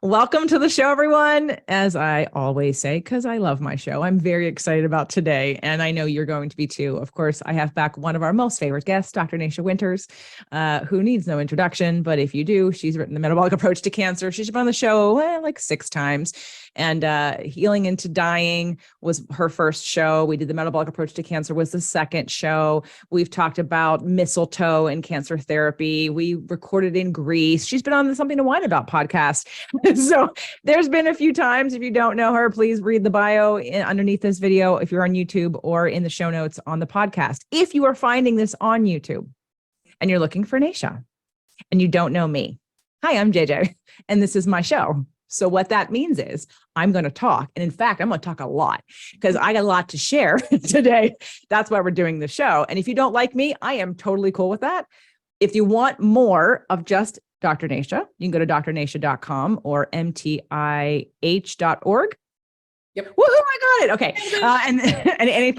Welcome to the show, everyone. As I always say, because I love my show, I'm very excited about today, and I know you're going to be too. Of course, I have back one of our most favorite guests, Dr. Naisha Winters, who needs no introduction, but if you do, she's written The Metabolic Approach to Cancer. She's been on the show like 6 times, and Healing into Dying was her first show. We did The Metabolic Approach to Cancer was the second show. We've talked about mistletoe and cancer therapy. We recorded in Greece. She's been on the Something to Wine About podcast. So there's been a few times. If you don't know her, please read the bio underneath this video if you're on YouTube, or in the show notes on the podcast. If you are finding this on YouTube and you're looking for Naisha and you don't know me, hi, I'm JJ, and this is my show. So what that means is I'm going to talk. And in fact, I'm going to talk a lot because I got a lot to share today. That's why we're doing the show. And if you don't like me, I am totally cool with that. If you want more of just Dr. Naisha, you can go to drnaisha.com or mtih.org. Yep. Woohoo! I got it. Okay. And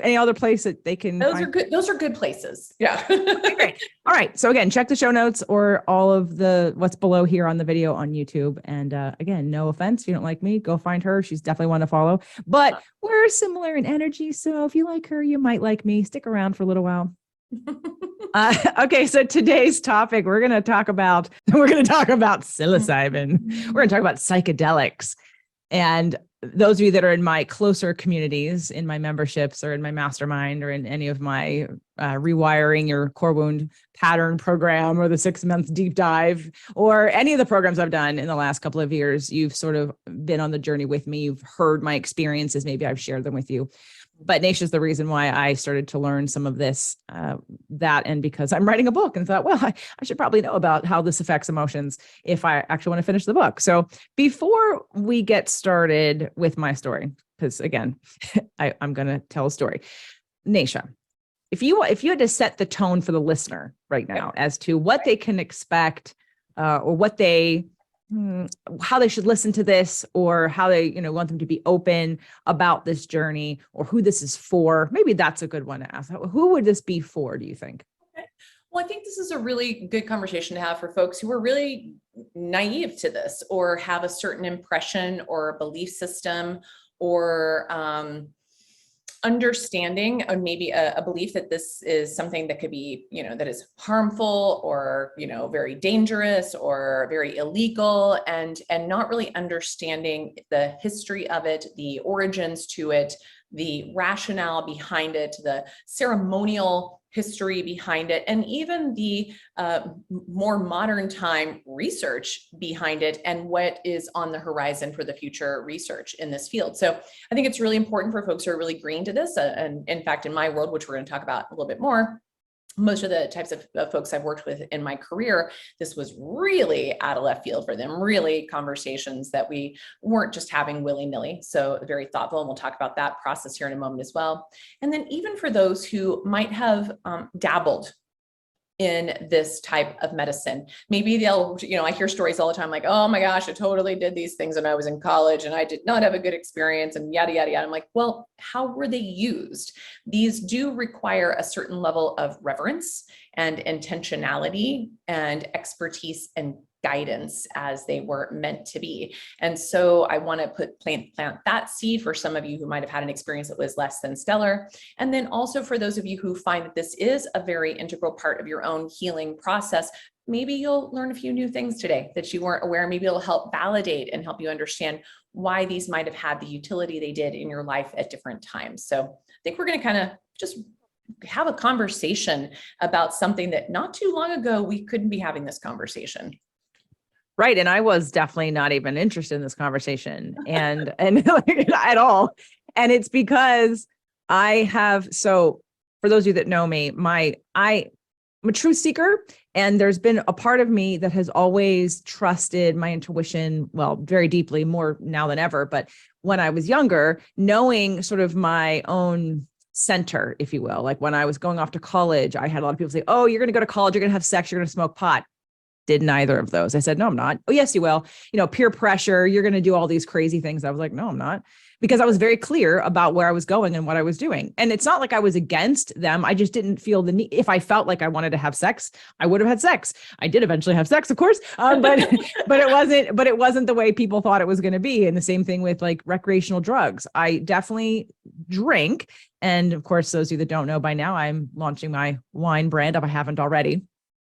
any other place that they can. Those are good. Those are good places. Yeah. Okay, great. All right. So again, check the show notes or all of what's below here on the video on YouTube. And again, no offense. If you don't like me, go find her. She's definitely one to follow, but we're similar in energy. So if you like her, you might like me. Stick around for a little while. Okay, so today's topic, we're going to talk about psilocybin. We're going to talk about psychedelics. And those of you that are in my closer communities, in my memberships or in my mastermind or in any of my rewiring your core wound pattern program or the 6-month deep dive or any of the programs I've done in the last couple of years, you've sort of been on the journey with me. You've heard my experiences. Maybe I've shared them with you. But Naisha is the reason why I started to learn some of this, and because I'm writing a book and thought, well, I should probably know about how this affects emotions if I actually want to finish the book. So before we get started with my story, because again, I'm going to tell a story. Naisha, if you had to set the tone for the listener right now as to what they can expect or what how they should listen to this, or how they, want them to be open about this journey, or who this is for. Maybe that's a good one to ask. Who would this be for, do you think? Okay. Well, I think this is a really good conversation to have for folks who are really naive to this, or have a certain impression or a belief system, or understanding, or maybe a belief that this is something that could be, that is harmful, or, very dangerous, or very illegal, and not really understanding the history of it, the origins to it, the rationale behind it, the ceremonial history behind it, and even the more modern time research behind it, and what is on the horizon for the future research in this field. So I think it's really important for folks who are really green to this. And in fact, in my world, which we're going to talk about a little bit more, most of the types of folks I've worked with in my career, this was really out of left field for them, really conversations that we weren't just having willy-nilly. So very thoughtful, and we'll talk about that process here in a moment as well. And then even for those who might have dabbled in this type of medicine, maybe they'll, I hear stories all the time, like, oh my gosh, I totally did these things when I was in college and I did not have a good experience, and yada, yada, yada. I'm like, well, how were they used? These do require a certain level of reverence and intentionality and expertise and guidance as they were meant to be. And so I want to plant that seed for some of you who might have had an experience that was less than stellar. And then also for those of you who find that this is a very integral part of your own healing process, maybe you'll learn a few new things today that you weren't aware. Maybe it'll help validate and help you understand why these might have had the utility they did in your life at different times. So I think we're going to kind of just have a conversation about something that not too long ago, we couldn't be having this conversation. Right. And I was definitely not even interested in this conversation and at all. And it's because so for those of you that know me, I'm a truth seeker, and there's been a part of me that has always trusted my intuition, well, very deeply, more now than ever. But when I was younger, knowing sort of my own center, if you will, like when I was going off to college, I had a lot of people say, oh, you're going to go to college, you're going to have sex, you're going to smoke pot. Did neither of those. I said, no, I'm not. Oh, yes, you will. Peer pressure. You're going to do all these crazy things. I was like, no, I'm not. because I was very clear about where I was going and what I was doing. And it's not like I was against them. I just didn't feel the need. If I felt like I wanted to have sex, I would have had sex. I did eventually have sex, of course, but it wasn't the way people thought it was going to be. And the same thing with like recreational drugs. I definitely drink. And of course, those of you that don't know by now, I'm launching my wine brand if I haven't already.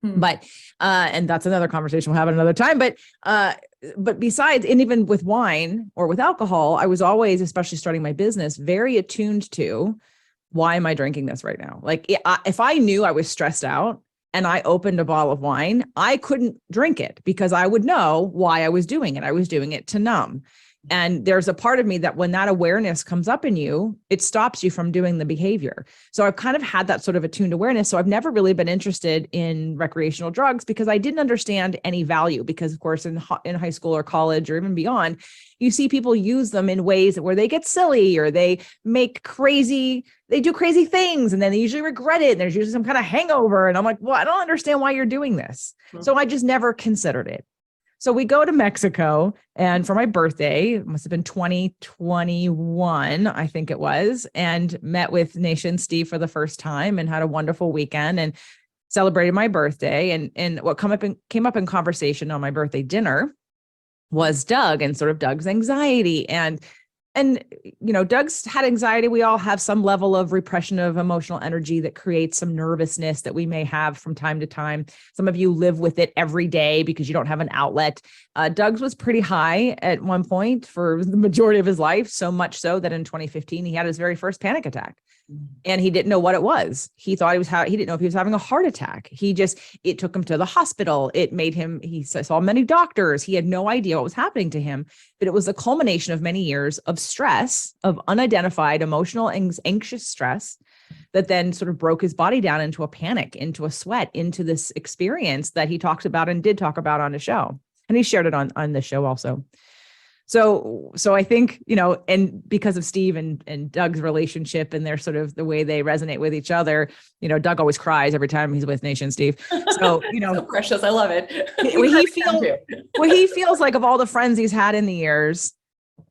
But, and that's another conversation we'll have another time. But besides, and even with wine or with alcohol, I was always, especially starting my business, very attuned to, why am I drinking this right now? Like if I knew I was stressed out and I opened a bottle of wine, I couldn't drink it because I would know why I was doing it. I was doing it to numb. And there's a part of me that when that awareness comes up in you, it stops you from doing the behavior. So I've kind of had that sort of attuned awareness. So I've never really been interested in recreational drugs because I didn't understand any value. Because of course, in high school or college or even beyond, you see people use them in ways where they get silly or they do crazy things, and then they usually regret it. And there's usually some kind of hangover. And I'm like, well, I don't understand why you're doing this. So I just never considered it. So we go to Mexico, and for my birthday, it must have been 2021, I think it was, and met with Nation Steve for the first time and had a wonderful weekend and celebrated my birthday. And what came up in conversation on my birthday dinner was Doug and sort of Doug's anxiety. And, Doug's had anxiety. We all have some level of repression of emotional energy that creates some nervousness that we may have from time to time. Some of you live with it every day because you don't have an outlet. Doug's was pretty high at one point for the majority of his life, so much so that in 2015, he had his very first panic attack. And he didn't know what it was. He thought he didn't know if he was having a heart attack. It took him to the hospital. He saw many doctors. He had no idea what was happening to him, but it was a culmination of many years of stress, of unidentified emotional, anxious stress that then sort of broke his body down into a panic, into a sweat, into this experience that he talks about and did talk about on the show. And he shared it on the show also. So I think, and because of Steve and Doug's relationship and their sort of the way they resonate with each other, Doug always cries every time he's with Nation Stave. So, so precious. I love it. He feels like of all the friends he's had in the years,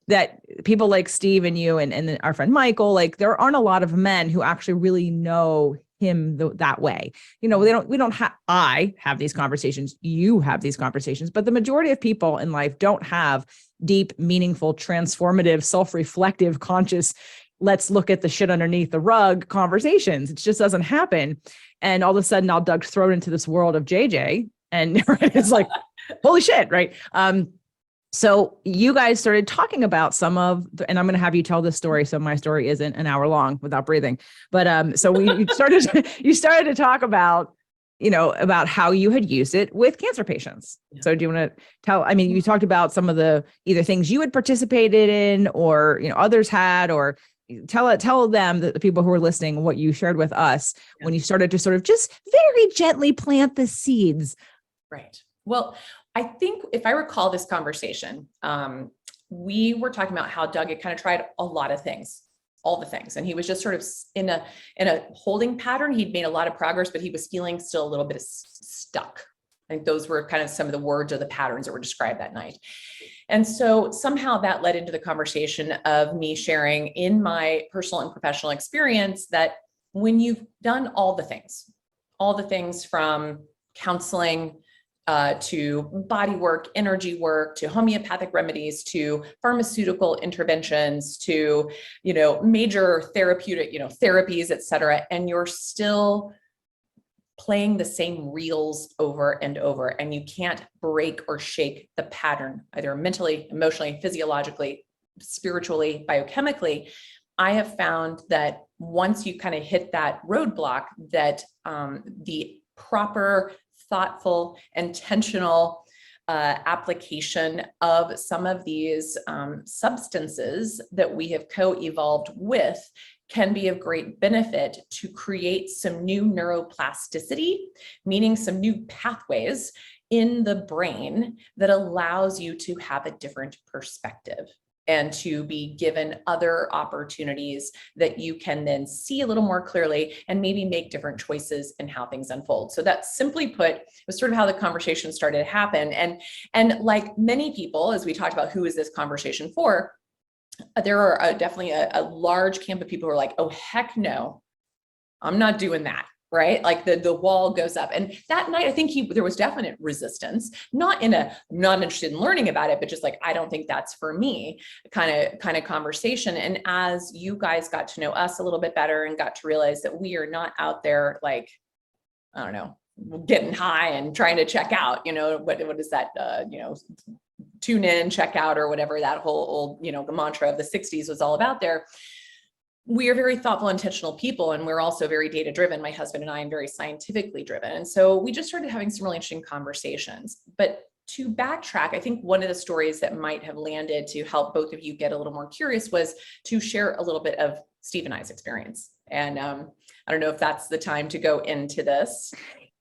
that people like Steve and you and our friend Michael, like there aren't a lot of men who actually really know him that way. I have these conversations, you have these conversations, but the majority of people in life don't have deep, meaningful, transformative, self-reflective, conscious, let's look at the shit underneath the rug conversations. It just doesn't happen. And all of a sudden now Doug's thrown into this world of JJ and it's like, holy shit. Right. So you guys started talking about and I'm going to have you tell this story. So my story isn't an hour long without breathing, but, so you started to talk about, about how you had used it with cancer patients. Yeah. So do you want to tell, you talked about some of the either things you had participated in or, others had, or tell them, the people who are listening, what you shared with us when you started to sort of just very gently plant the seeds. Right. Well, I think if I recall this conversation, we were talking about how Doug had kind of tried a lot of things, all the things. And he was just sort of in a holding pattern. He'd made a lot of progress, but he was feeling still a little bit stuck. I think those were kind of some of the words or the patterns that were described that night. And so somehow that led into the conversation of me sharing in my personal and professional experience that when you've done all the things from counseling, to body work, energy work, to homeopathic remedies, to pharmaceutical interventions, to, major therapeutic, therapies, et cetera. And you're still playing the same reels over and over, and you can't break or shake the pattern, either mentally, emotionally, physiologically, spiritually, biochemically. I have found that once you kind of hit that roadblock, that the proper, thoughtful, intentional application of some of these substances that we have co-evolved with can be of great benefit to create some new neuroplasticity, meaning some new pathways in the brain that allows you to have a different perspective and to be given other opportunities that you can then see a little more clearly and maybe make different choices in how things unfold. So that, simply put, was sort of how the conversation started to happen. And like many people, as we talked about, who is this conversation for? there are definitely a large camp of people who are like, oh, heck no, I'm not doing that. Right. Like the wall goes up. And that night, I think there was definite resistance, not in a, I'm not interested in learning about it, but just like, I don't think that's for me kind of conversation. And as you guys got to know us a little bit better and got to realize that we are not out there, like, I don't know, getting high and trying to check out, what is that, tune in, check out, or whatever that whole old, the mantra of the 60s was all about there. We are very thoughtful, intentional people, and we're also very data driven. My husband and I are very scientifically driven. And so we just started having some really interesting conversations. But to backtrack, I think one of the stories that might have landed to help both of you get a little more curious was to share a little bit of Steve and I's experience. And I don't know if that's the time to go into this.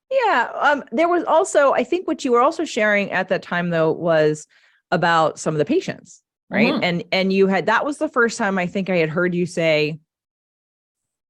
Yeah. There was also, I think what you were also sharing at that time, though, was about some of the patients. Right. Mm-hmm. And you had, that was the first time I think I had heard you say,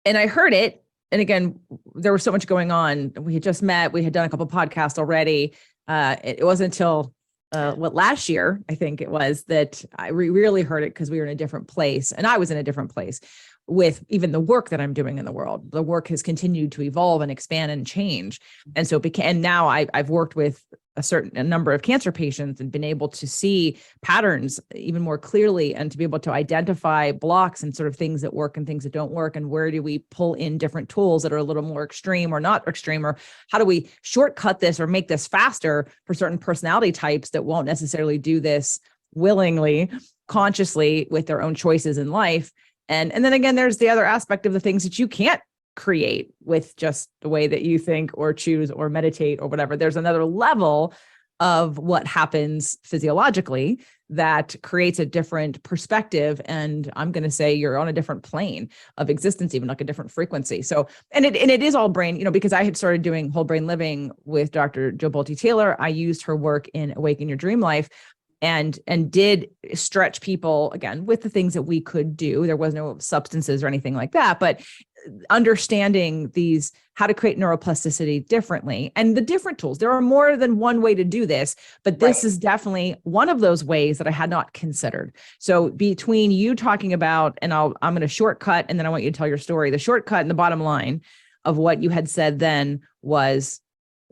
and I heard it. And again, there was so much going on. We had just met, we had done a couple of podcasts already. It wasn't until last year, I think it was, that I really heard it, because we were in a different place and I was in a different place with even the work that I'm doing in the world. The work has continued to evolve and expand and change. And so and now I've worked with a number of cancer patients and been able to see patterns even more clearly, and to be able to identify blocks and sort of things that work and things that don't work. And where do we pull in different tools that are a little more extreme or not extreme, or how do we shortcut this or make this faster for certain personality types that won't necessarily do this willingly, consciously, with their own choices in life. And then again, there's the other aspect of the things that you can't create with just the way that you think or choose or meditate or whatever. There's another level of what happens physiologically that creates a different perspective. And I'm going to say you're on a different plane of existence, even like a different frequency. So, and it is all brain, because I had started doing whole brain living with Dr. Jo Bolte-Taylor. I used her work in Awaken Your Dream Life, and did stretch people, again, with the things that we could do. There was no substances or anything like that, but understanding how to create neuroplasticity differently and the different tools. There are more than one way to do this, but this is definitely one of those ways that I had not considered. So between you talking about, and I'm going to shortcut, and then I want you to tell your story. The shortcut and the bottom line of what you had said then was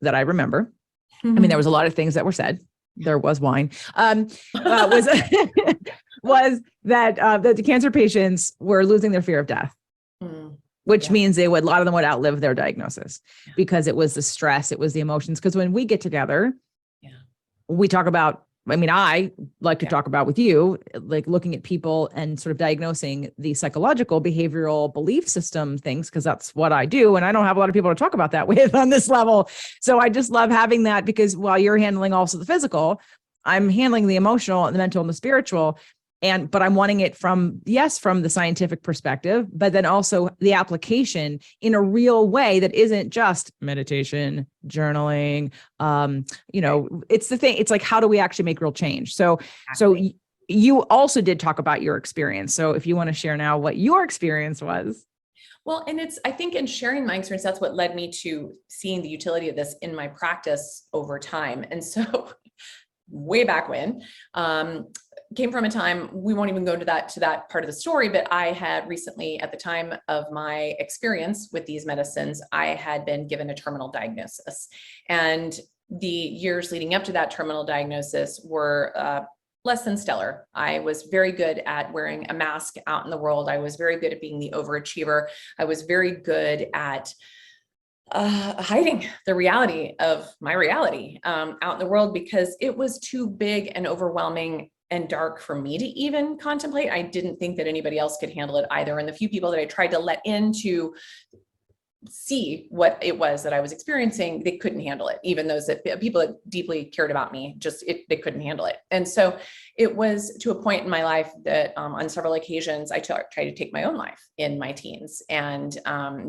that I remember. Mm-hmm. I mean, there was a lot of things that were said. There was wine, was that the cancer patients were losing their fear of death, which means a lot of them would outlive their diagnosis, because it was the stress, it was the emotions. Because when we get together, we talk about, I like to talk about with you, like looking at people and sort of diagnosing the psychological, behavioral belief system things, because that's what I do. And I don't have a lot of people to talk about that with on this level. So I just love having that, because while you're handling also the physical, I'm handling the emotional and the mental and the spiritual. But I'm wanting it from the scientific perspective, but then also the application in a real way that isn't just meditation, journaling. It's the thing. It's like, how do we actually make real change? So you also did talk about your experience. So if you want to share now what your experience was. Well, and I think in sharing my experience, that's what led me to seeing the utility of this in my practice over time. And so way back when, came from a time, we won't even go to that part of the story, but I had recently, at the time of my experience with these medicines, I had been given a terminal diagnosis. And the years leading up to that terminal diagnosis were less than stellar. I was very good at wearing a mask out in the world. I was very good at being the overachiever. I was very good at hiding the reality of my reality out in the world, because it was too big and overwhelming and dark for me to even contemplate. I didn't think that anybody else could handle it either. And the few people that I tried to let in to see what it was that I was experiencing, they couldn't handle it. Even those people that deeply cared about me, they couldn't handle it. And so it was to a point in my life that on several occasions, I tried to take my own life in my teens, and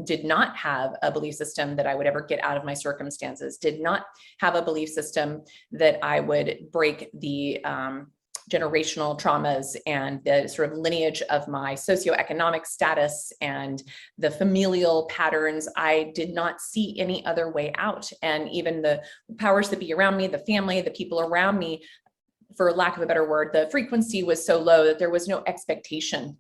did not have a belief system that I would ever get out of my circumstances, did not have a belief system that I would break the generational traumas and the sort of lineage of my socioeconomic status and the familial patterns. I did not see any other way out. And even the powers that be around me, the family, the people around me, for lack of a better word, the frequency was so low that there was no expectation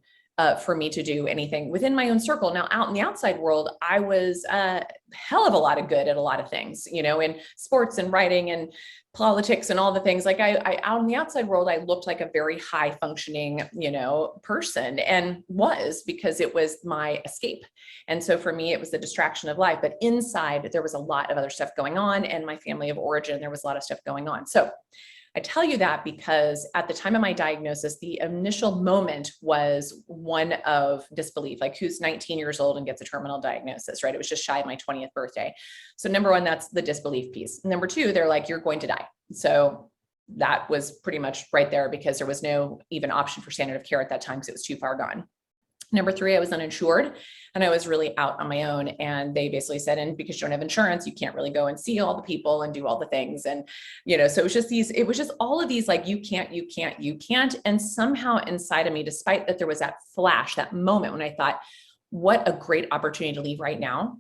for me to do anything within my own circle. Now, out in the outside world, I was a hell of a lot of good at a lot of things, you know, in sports and writing and politics and all the things. Like I out in the outside world, I looked like a very high functioning, you know, person, and was, because it was my escape. And so for me, it was the distraction of life. But inside, there was a lot of other stuff going on, and my family of origin, there was a lot of stuff going on. So I tell you that because at the time of my diagnosis, the initial moment was one of disbelief, like who's 19 years old and gets a terminal diagnosis, right? It was just shy of my 20th birthday. So number one, that's the disbelief piece. Number two, they're like, you're going to die. So that was pretty much right there, because there was no even option for standard of care at that time because it was too far gone. Number three, I was uninsured and I was really out on my own. And they basically said, and because you don't have insurance, you can't really go and see all the people and do all the things. And, you know, so it was just all of these, like, you can't. And somehow inside of me, despite that there was that flash, that moment when I thought, what a great opportunity to leave right now,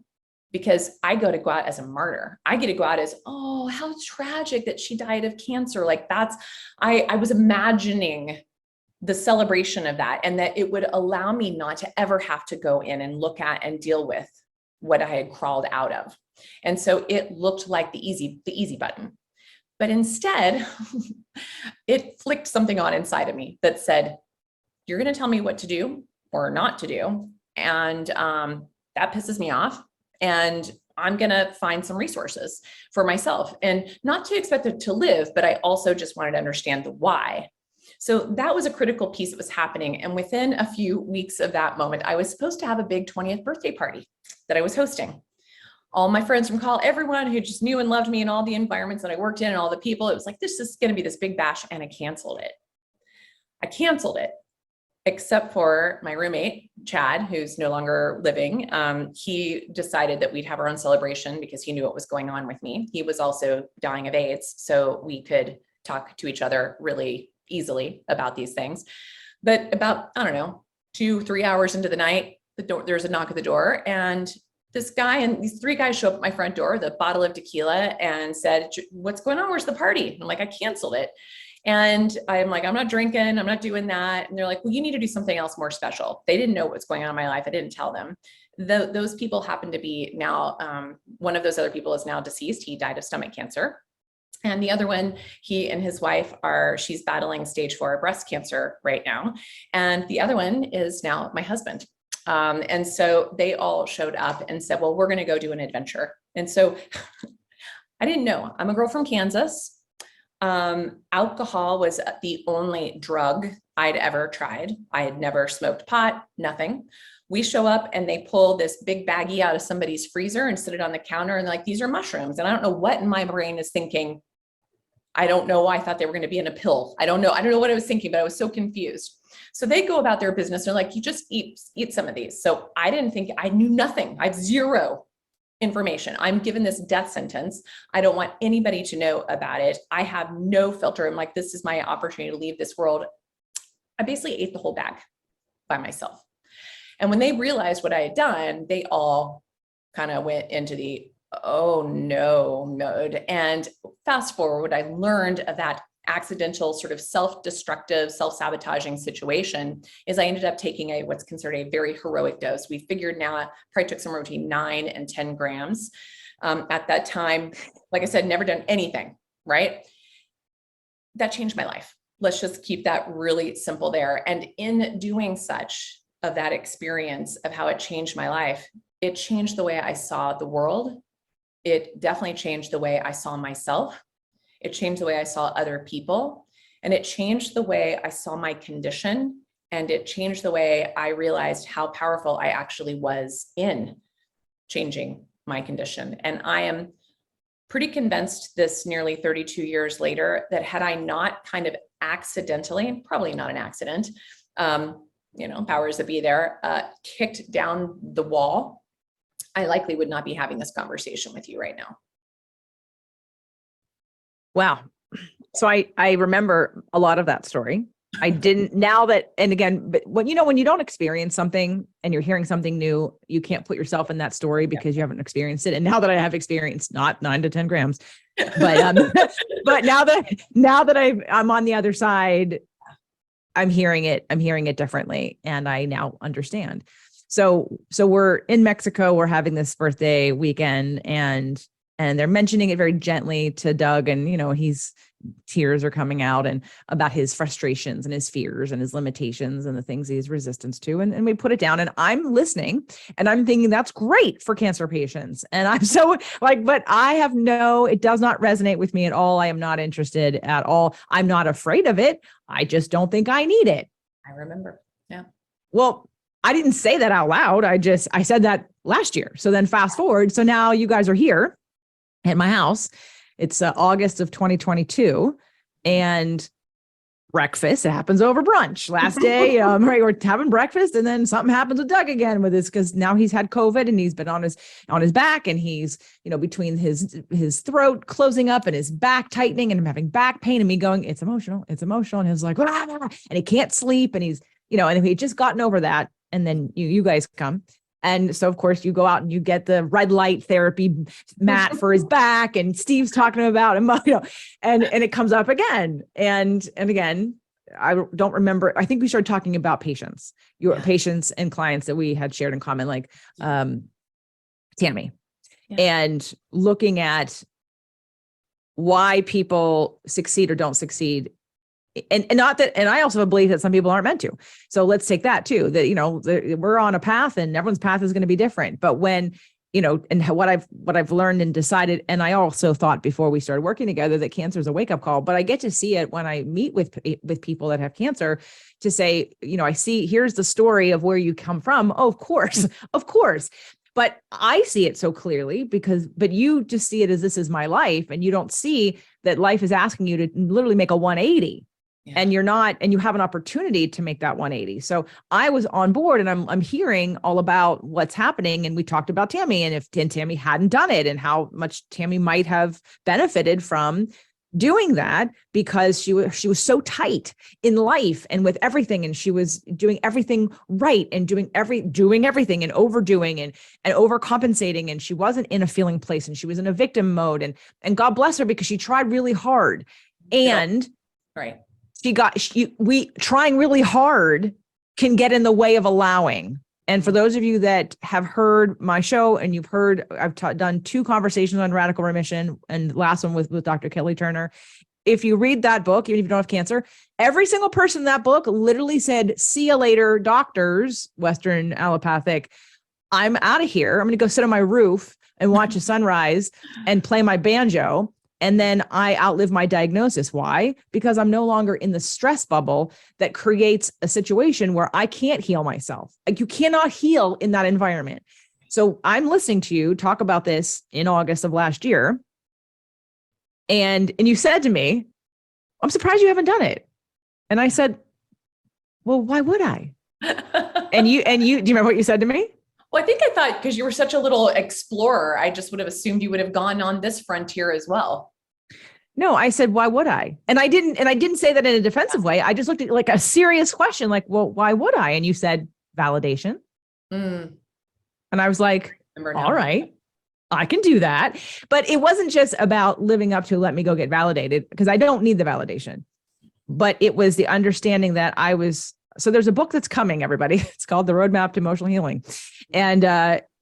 because I go out as a martyr. I get to go out as, oh, how tragic that she died of cancer. Like I was imagining the celebration of that, and that it would allow me not to ever have to go in and look at and deal with what I had crawled out of. And so it looked like the easy button, but instead it flicked something on inside of me that said, you're going to tell me what to do or not to do. And that pisses me off. And I'm going to find some resources for myself, and not to expect it to live, but I also just wanted to understand the why. So that was a critical piece that was happening. And within a few weeks of that moment, I was supposed to have a big 20th birthday party that I was hosting. All my friends from college, everyone who just knew and loved me in all the environments that I worked in and all the people, it was like, this is going to be this big bash. And I canceled it, except for my roommate, Chad, who's no longer living. He decided that we'd have our own celebration because he knew what was going on with me. He was also dying of AIDS, so we could talk to each other really easily about these things. But about, I don't know, 2-3 hours into the night, there's a knock at the door, and this guy and these three guys show up at my front door, the bottle of tequila, and said, what's going on? Where's the party? And I'm like, I canceled it. And I'm like, I'm not drinking, I'm not doing that. And they're like, well, you need to do something else more special. They didn't know what was going on in my life. I didn't tell them. Those people happen to be now, one of those other people is now deceased. He died of stomach cancer. And the other one, he and his wife she's battling stage 4 breast cancer right now. And the other one is now my husband. And so they all showed up and said, well, we're going to go do an adventure. And so I didn't know. I'm a girl from Kansas. Alcohol was the only drug I'd ever tried. I had never smoked pot, nothing. We show up and they pull this big baggie out of somebody's freezer and sit it on the counter, and they're like, these are mushrooms. And I don't know what in my brain is thinking. I don't know why I thought they were going to be in a pill. I don't know what I was thinking, but I was so confused. So they go about their business. They're like, you just eat some of these. So I didn't think, I knew nothing. I have zero information. I'm given this death sentence. I don't want anybody to know about it. I have no filter. I'm like, this is my opportunity to leave this world. I basically ate the whole bag by myself. And when they realized what I had done, they all kind of went into the, oh no mode. And fast forward, I learned of that accidental sort of self-destructive, self-sabotaging situation is I ended up taking what's considered a very heroic dose. We figured now I probably took somewhere between 9 and 10 grams. At that time, like I said, never done anything, right? That changed my life. Let's just keep that really simple there. And in doing such of that experience of how it changed my life, it changed the way I saw the world. It definitely changed the way I saw myself. It changed the way I saw other people, and it changed the way I saw my condition, and it changed the way I realized how powerful I actually was in changing my condition. And I am pretty convinced this nearly 32 years later that had I not kind of accidentally, probably not an accident, powers that be there, kicked down the wall, I likely would not be having this conversation with you right now. Wow. So I remember a lot of that story. I didn't now that, and again, but when you don't experience something and you're hearing something new, you can't put yourself in that story because you haven't experienced it. And now that I have experienced not 9 to 10 grams, But but now that I'm on the other side, I'm hearing it differently, and I now understand. So we're in Mexico, we're having this birthday weekend, and they're mentioning it very gently to Doug, and tears are coming out and about his frustrations and his fears and his limitations and the things he's resistance to. And we put it down, and I'm listening, and I'm thinking that's great for cancer patients. And I'm so but it does not resonate with me at all. I am not interested at all. I'm not afraid of it. I just don't think I need it. I remember. Yeah. Well, I didn't say that out loud. I said that last year. So then fast forward. So now you guys are here at my house. It's August of 2022, and breakfast. It happens over brunch. Last day, right, we're having breakfast, and then something happens with Doug again with this, because now he's had COVID and he's been on his back, and he's between his throat closing up and his back tightening, and I'm having back pain, and me going, it's emotional, and he's like, ah, and he can't sleep, and he's and he had just gotten over that, and then you guys come. And so, of course, you go out and you get the red light therapy mat for his back, and Steve's talking about him, and it comes up again and again. I don't remember. I think we started talking about patients, patients and clients that we had shared in common, like Tammy, and looking at why people succeed or don't succeed. And not that, and I also believe that some people aren't meant to. So let's take that too, that, we're on a path, and everyone's path is going to be different. But when, and what I've learned and decided, and I also thought before we started working together that cancer is a wake up call, but I get to see it when I meet with people that have cancer, to say, I see, here's the story of where you come from. Oh, of course. But I see it so clearly but you just see it as, this is my life. And you don't see that life is asking you to literally make a 180. And you're not, and you have an opportunity to make that 180. So I was on board, and I'm hearing all about what's happening. And we talked about Tammy, and if Tammy hadn't done it, and how much Tammy might have benefited from doing that, because she was so tight in life and with everything. And she was doing everything right, and doing everything, and overdoing and overcompensating. And she wasn't in a feeling place, and she was in a victim mode, and God bless her, because she tried really hard. And right. We trying really hard can get in the way of allowing. And for those of you that have heard my show, and you've heard, I've done 2 conversations on radical remission, and the last one with Dr. Kelly Turner. If you read that book, even if you don't have cancer, every single person in that book literally said, see you later, doctors, Western allopathic. I'm out of here. I'm going to go sit on my roof and watch a sunrise and play my banjo. And then I outlive my diagnosis. Why? Because I'm no longer in the stress bubble that creates a situation where I can't heal myself. Like, you cannot heal in that environment. So I'm listening to you talk about this in August of last year. And you said to me, I'm surprised you haven't done it. And I said, well, why would I? and you, do you remember what you said to me? Well, I think I thought, because you were such a little explorer, I just would have assumed you would have gone on this frontier as well. No, I said, why would I? And I didn't say that in a defensive way. I just looked at like a serious question, like, well, why would I? And you said validation. And I was like, all right, I can do that. But it wasn't just about living up to, let me go get validated, because I don't need the validation. But it was the understanding that so there's a book that's coming, everybody. It's called The Roadmap to Emotional Healing. And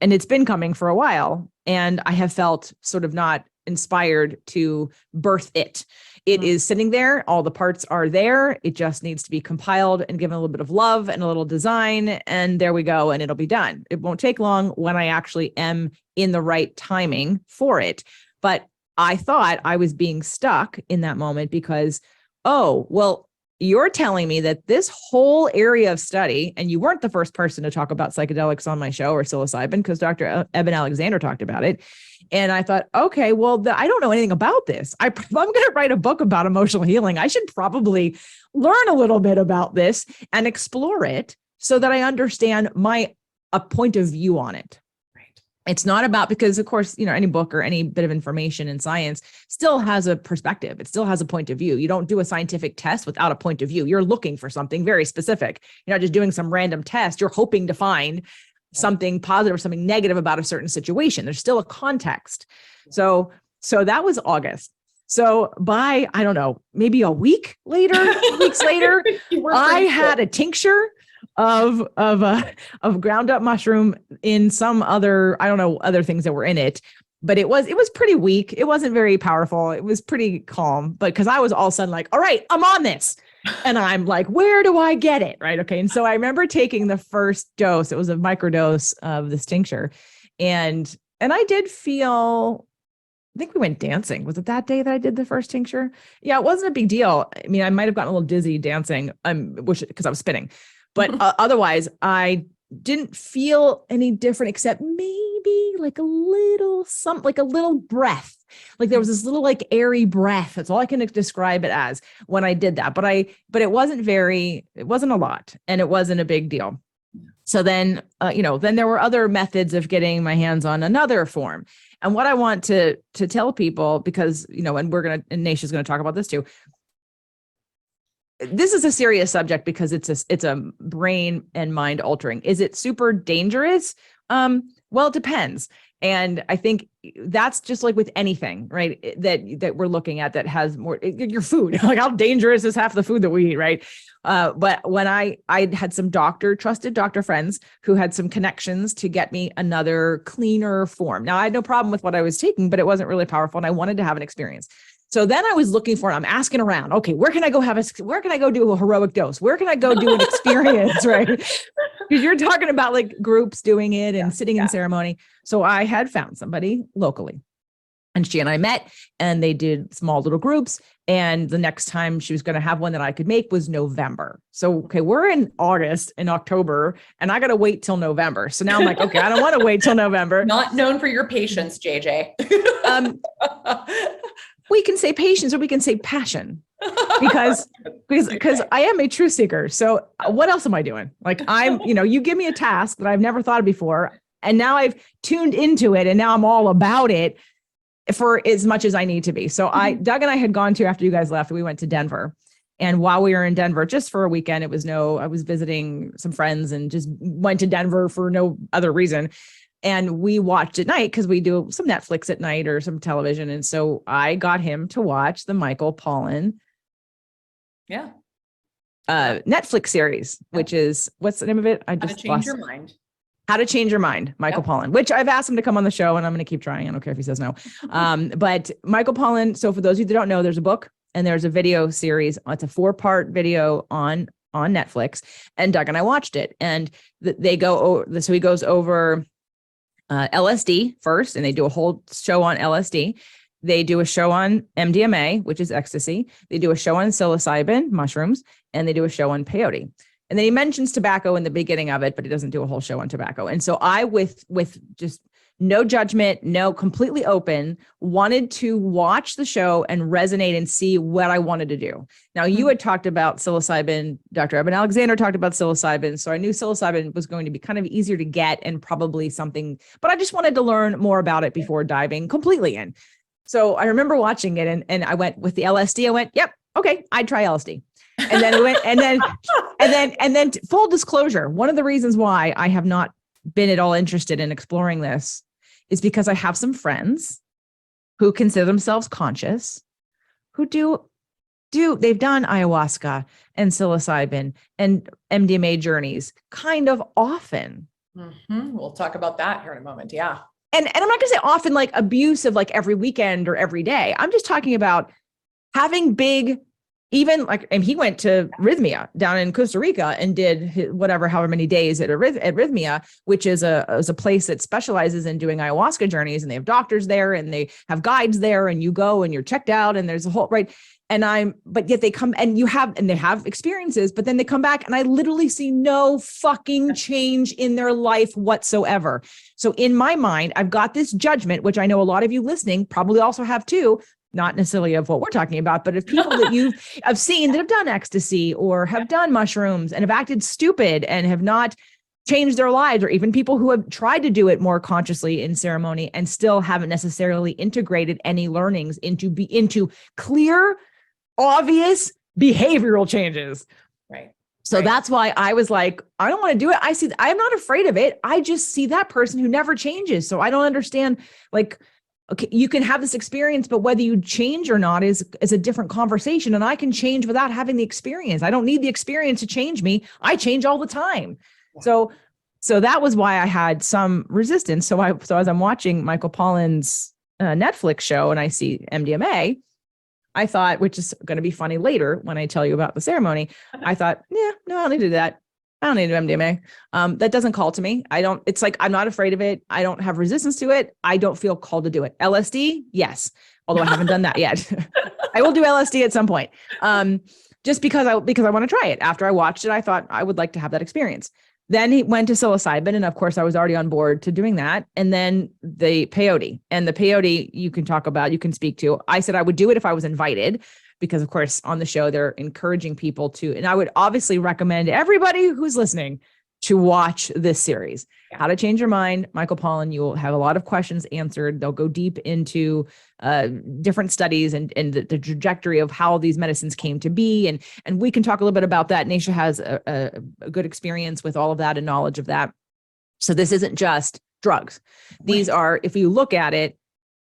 it's been coming for a while. And I have felt sort of not inspired to birth it. It is sitting there. All the parts are there. It just needs to be compiled and given a little bit of love and a little design. And there we go. And it'll be done. It won't take long when I actually am in the right timing for it. But I thought I was being stuck in that moment because, oh, well, you're telling me that this whole area of study, and you weren't the first person to talk about psychedelics on my show, or psilocybin, because Dr. Eben Alexander talked about it. And I thought, okay, well, I don't know anything about this. I'm going to write a book about emotional healing. I should probably learn a little bit about this and explore it so that I understand a point of view on it. It's not about, because of course, any book or any bit of information in science still has a perspective. It still has a point of view. You don't do a scientific test without a point of view. You're looking for something very specific. You're not just doing some random test. You're hoping to find something positive or something negative about a certain situation. There's still a context. So So that was August. So by, I don't know, maybe a week later, 2 weeks later, I had a tincture of ground up mushroom in some other, I don't know, other things that were in it. But it was pretty weak. It wasn't very powerful. It was pretty calm. But because I was all of a sudden like, all right, I'm on this. And I'm like, where do I get it? Right. Okay. And so I remember taking the first dose. It was a microdose of this tincture. And I did feel, I think we went dancing. Was it that day that I did the first tincture? Yeah, it wasn't a big deal. I mean, I might have gotten a little dizzy dancing, because I was spinning. But otherwise, I didn't feel any different, except maybe like a little breath. Like there was this little like airy breath. That's all I can describe it as when I did that. But it wasn't a lot, and it wasn't a big deal. So then, then there were other methods of getting my hands on another form. And what I want to tell people, because, and Naisha's going to talk about this too. This is a serious subject because it's a brain and mind altering. Is it super dangerous? Well, it depends. And I think that's just like with anything, right? That we're looking at that has more your food, like how dangerous is half the food that we eat, right? But when I had some trusted doctor friends who had some connections to get me another cleaner form. Now I had no problem with what I was taking, but it wasn't really powerful. And I wanted to have an experience. So then I was looking for it. I'm asking around, okay, where can I go do a heroic dose? Where can I go do an experience, right? Because you're talking about like groups doing it and sitting in ceremony. So I had found somebody locally, and she and I met, and they did small little groups. And the next time she was going to have one that I could make was November. So, okay, we're in August and October, and I got to wait till November. So now I'm like, okay, I don't want to wait till November. Not known for your patience, JJ. We can say patience, or we can say passion, because I am a truth seeker. So what else am I doing? Like you give me a task that I've never thought of before, and now I've tuned into it, and now I'm all about it for as much as I need to be. So Doug and I had gone to, after you guys left, we went to Denver. And while we were in Denver, just for a weekend, I was visiting some friends and just went to Denver for no other reason. And we watched at night because we do some Netflix at night or some television. And so I got him to watch the Michael Pollan Netflix series, which is, what's the name of it? How to Change Your Mind. How to Change Your Mind, Michael Pollan, which I've asked him to come on the show, and I'm going to keep trying. I don't care if he says no. But Michael Pollan, so for those of you that don't know, there's a book and there's a video series. It's a 4-part video on Netflix, and Doug and I watched it. And so he goes over LSD first, and they do a whole show on LSD. They do a show on MDMA, which is ecstasy. They do a show on psilocybin, mushrooms, and they do a show on peyote. And then he mentions tobacco in the beginning of it, but he doesn't do a whole show on tobacco. And so I, with just no judgment, completely open, wanted to watch the show and resonate and see what I wanted to do. Now, you had talked about psilocybin. Dr. Eben Alexander talked about psilocybin. So I knew psilocybin was going to be kind of easier to get and probably something, but I just wanted to learn more about it before diving completely in. So I remember watching it, and I went with the LSD. I went, yep, okay, I'd try LSD. And then we went, and then full disclosure, one of the reasons why I have not been at all interested in exploring this is because I have some friends who consider themselves conscious, who they've done ayahuasca and psilocybin and MDMA journeys kind of often. Mm-hmm. We'll talk about that here in a moment. Yeah. And I'm not going to say often like abuse of like every weekend or every day. I'm just talking about having big, even like, and he went to Rhythmia down in Costa Rica and did however many days at Rhythmia, which is a place that specializes in doing ayahuasca journeys, and they have doctors there and they have guides there, and you go and you're checked out, and there's a whole, right. But yet they come and they have experiences, but then they come back and I literally see no fucking change in their life whatsoever. So in my mind, I've got this judgment, which I know a lot of you listening probably also have too, not necessarily of what we're talking about, but of people that I've seen that have done ecstasy or have done mushrooms and have acted stupid and have not changed their lives, or even people who have tried to do it more consciously in ceremony and still haven't necessarily integrated any learnings into clear, obvious behavioral changes. Right. So that's why I was like, I don't want to do it. I'm not afraid of it. I just see that person who never changes. So I don't understand, like, okay, you can have this experience, but whether you change or not is a different conversation. And I can change without having the experience. I don't need the experience to change me. I change all the time. Yeah. So that was why I had some resistance. So as I'm watching Michael Pollan's Netflix show and I see MDMA, I thought, which is going to be funny later when I tell you about the ceremony, I thought, yeah, no, I don't need to do that. I don't need to do MDMA. That doesn't call to me. It's like, I'm not afraid of it. I don't have resistance to it. I don't feel called to do it. LSD, yes. Although I haven't done that yet. I will do LSD at some point. Just because I want to try it. After I watched it, I thought I would like to have that experience. Then he went to psilocybin. And of course I was already on board to doing that. And then the peyote, you can speak to. I said I would do it if I was invited, because of course on the show, they're encouraging people to, and I would obviously recommend everybody who's listening to watch this series, How to Change Your Mind, Michael Pollan. You will have a lot of questions answered. They'll go deep into different studies and the trajectory of how these medicines came to be. And we can talk a little bit about that. Naisha has a good experience with all of that and knowledge of that. So this isn't just drugs. These are, if you look at it,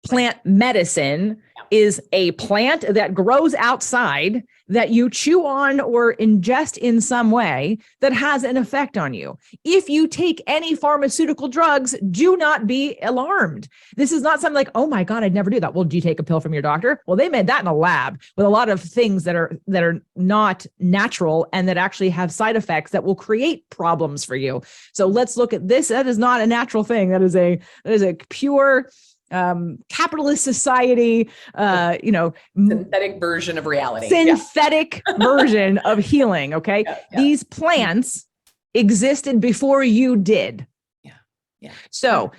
plant medicine is a plant that grows outside that you chew on or ingest in some way that has an effect on you. If you take any pharmaceutical drugs, do not be alarmed. This is not something like, oh my God, I'd never do that. Well, do you take a pill from your doctor? Well, they made that in a lab with a lot of things that are not natural and that actually have side effects that will create problems for you. So let's look at this. That is not a natural thing. That is a pure capitalist society, synthetic version of reality, version of healing. Okay. These plants existed before you did. So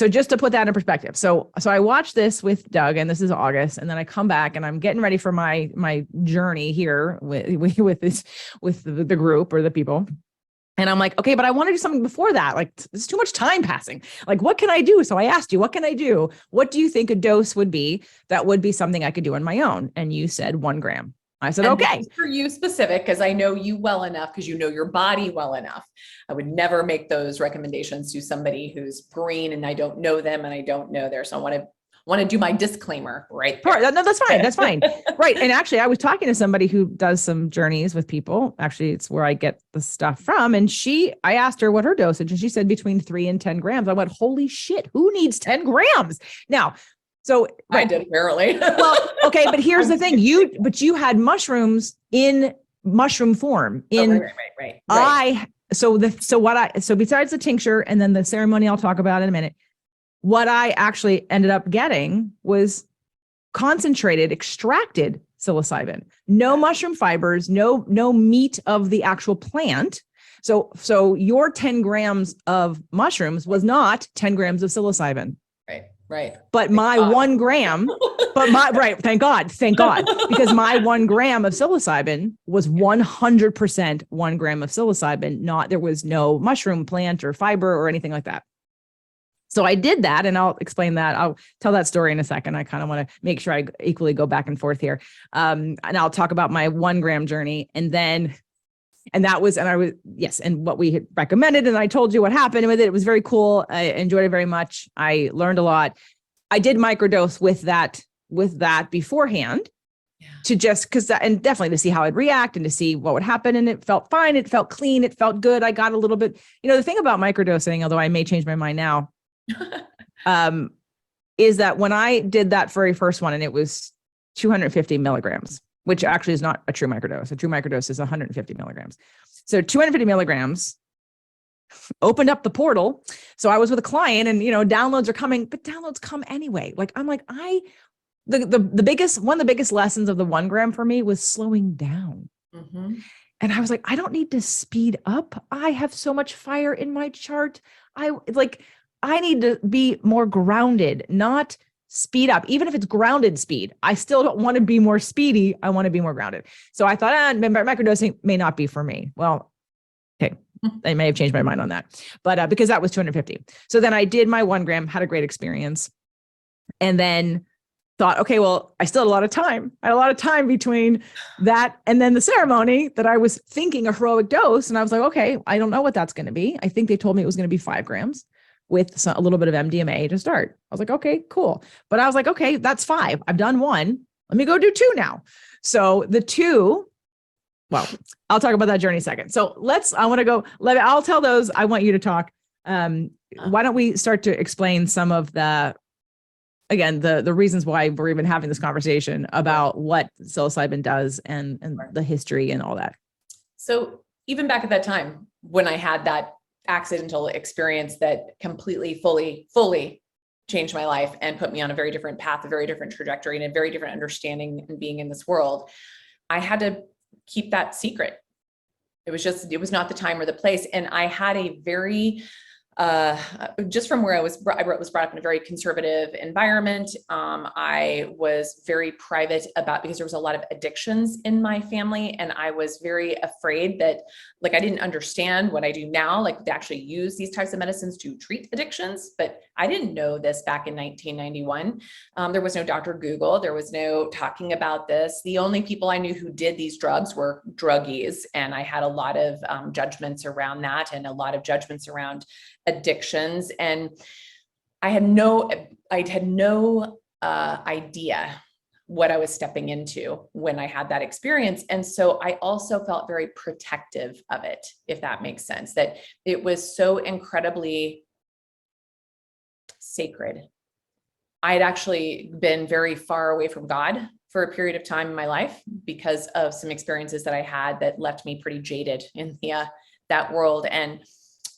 just to put that in perspective. So I watched this with Doug, and this is August, and then I come back and I'm getting ready for my journey here with the group or the people. And I'm like, okay, but I want to do something before that. Like, there's too much time passing. Like, what can I do? So I asked you, what can I do? What do you think a dose would be that would be something I could do on my own? And you said 1 gram. I said, okay. For you specific, because I know you well enough, because you know your body well enough. I would never make those recommendations to somebody who's green and I don't know them and I don't know theirs. So I want to do my disclaimer right there. No, that's fine. That's fine. Right. And actually, I was talking to somebody who does some journeys with people. Actually, it's where I get the stuff from. And I asked her what her dosage, and she said between 3 and 10 grams. I went, holy shit, who needs 10 grams? Now, so I did apparently. Well, okay, but here's the thing. You had mushrooms in mushroom form. Right. So besides the tincture and then the ceremony I'll talk about in a minute, what I actually ended up getting was concentrated, extracted psilocybin, no mushroom fibers, no meat of the actual plant. So your 10 grams of mushrooms was not 10 grams of psilocybin. Right. But my 1 gram, thank God, because my 1 gram of psilocybin was 100% 1 gram of psilocybin, there was no mushroom plant or fiber or anything like that. So I did that, and I'll explain that. I'll tell that story in a second. I kind of want to make sure I equally go back and forth here. And I'll talk about my 1 gram journey. And what we had recommended. And I told you what happened with it. It was very cool. I enjoyed it very much. I learned a lot. I did microdose with that beforehand to just and definitely to see how I'd react and to see what would happen. And it felt fine. It felt clean. It felt good. I got a little bit, the thing about microdosing, although I may change my mind now, is that when I did that very first one, and it was 250 milligrams, which actually is not a true microdose. A true microdose is 150 milligrams. So 250 milligrams opened up the portal. So I was with a client, and downloads are coming, but downloads come anyway. Like I'm like, the biggest lessons of the 1 gram for me was slowing down. Mm-hmm. And I was like, I don't need to speed up. I have so much fire in my chart. I need to be more grounded, not speed up. Even if it's grounded speed, I still don't want to be more speedy. I want to be more grounded. So I thought, microdosing may not be for me. Well, okay. I may have changed my mind on that, but because that was 250. So then I did my 1 gram, had a great experience, and then thought, okay, well, I still had a lot of time. I had a lot of time between that and then the ceremony that I was thinking a heroic dose. And I was like, okay, I don't know what that's going to be. I think they told me it was going to be 5 grams, with a little bit of MDMA to start. I was like, okay, cool. But I was like, okay, that's 5. I've done 1. Let me go do 2 now. So the 2, well, I'll talk about that journey in a second. So I'll tell those, I want you to talk. Why don't we start to explain some of the reasons why we're even having this conversation about what psilocybin does and the history and all that. So even back at that time, when I had that accidental experience that completely, fully changed my life and put me on a very different path, a very different trajectory, and a very different understanding and being in this world, I had to keep that secret. It was not the time or the place. And I had a very, just from where I was brought up in a very conservative environment. I was very private because there was a lot of addictions in my family. And I was very afraid that, like, I didn't understand what I do now, like, to actually use these types of medicines to treat addictions. But I didn't know this back in 1991. There was no Dr. Google. There was no talking about this. The only people I knew who did these drugs were druggies. And I had a lot of judgments around that, and a lot of judgments around addictions. And I had no idea what I was stepping into when I had that experience. And so I also felt very protective of it, if that makes sense, that it was so incredibly sacred. I had actually been very far away from God for a period of time in my life because of some experiences that I had that left me pretty jaded in that world. And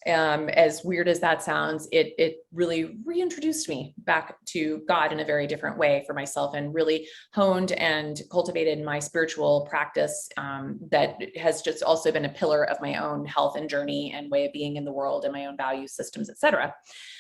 as weird as that sounds, it really reintroduced me back to God in a very different way for myself, and really honed and cultivated my spiritual practice that has just also been a pillar of my own health and journey and way of being in the world and my own value systems, et cetera.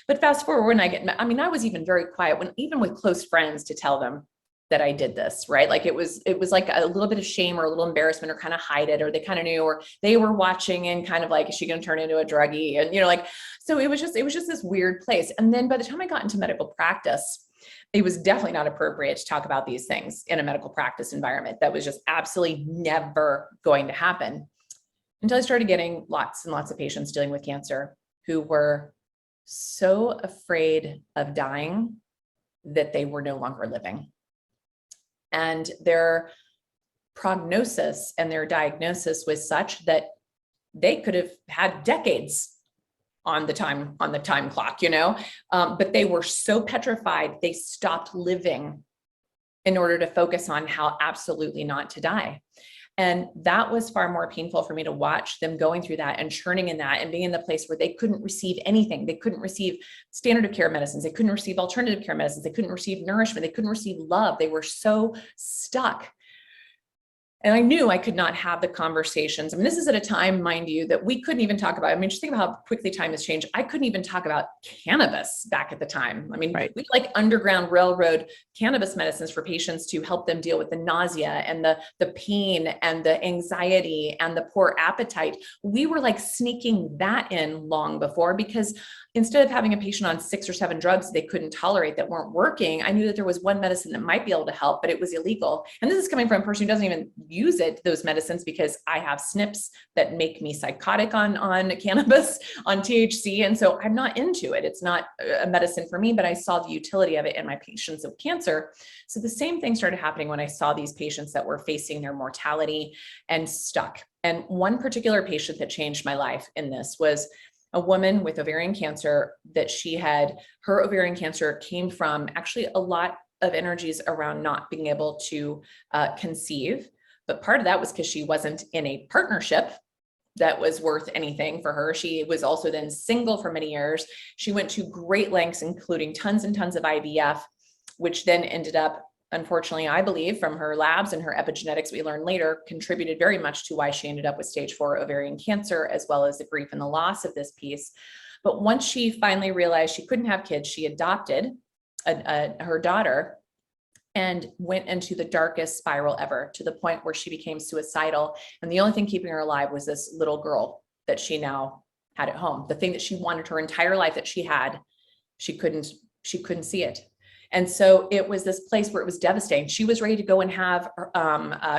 But fast forward, when I was even very quiet, even with close friends, to tell them that I did this, right? Like it was like a little bit of shame or a little embarrassment, or kind of hide it, or they kind of knew, or they were watching and kind of like, is she going to turn into a druggie? And, like, so it was just this weird place. And then by the time I got into medical practice, it was definitely not appropriate to talk about these things in a medical practice environment. That was just absolutely never going to happen, until I started getting lots and lots of patients dealing with cancer who were so afraid of dying that they were no longer living. And their prognosis and their diagnosis was such that they could have had decades on the time clock, but they were so petrified, they stopped living in order to focus on how absolutely not to die. And that was far more painful for me to watch them going through that and churning in that, and being in the place where they couldn't receive anything. They couldn't receive standard of care medicines. They couldn't receive alternative care medicines. They couldn't receive nourishment. They couldn't receive love. They were so stuck. And I knew I could not have the conversations. I mean, this is at a time, mind you, that we couldn't even talk about. I mean, just think about how quickly time has changed. I couldn't even talk about cannabis back at the time. I mean, right. We like underground railroad cannabis medicines for patients to help them deal with the nausea and the pain and the anxiety and the poor appetite. We were like sneaking that in long before, because instead of having a patient on 6 or 7 drugs they couldn't tolerate that weren't working, I knew that there was one medicine that might be able to help, but it was illegal. And this is coming from a person who doesn't even use those medicines, because I have SNPs that make me psychotic on cannabis, on THC. And so I'm not into it. It's not a medicine for me, but I saw the utility of it in my patients with cancer. So the same thing started happening when I saw these patients that were facing their mortality and stuck. And one particular patient that changed my life in this was a woman with ovarian cancer. That her ovarian cancer came from actually a lot of energies around not being able to conceive. But part of that was because she wasn't in a partnership that was worth anything for her. She was also then single for many years. She went to great lengths, including tons and tons of IVF, which then ended up, unfortunately, I believe from her labs and her epigenetics, we learned later, contributed very much to why she ended up with stage 4 ovarian cancer, as well as the grief and the loss of this piece. But once she finally realized she couldn't have kids, she adopted her daughter, and went into the darkest spiral ever, to the point where she became suicidal. And the only thing keeping her alive was this little girl that she now had at home. The thing that she wanted her entire life that she had, she couldn't see it. And so it was this place where it was devastating. She was ready to go and have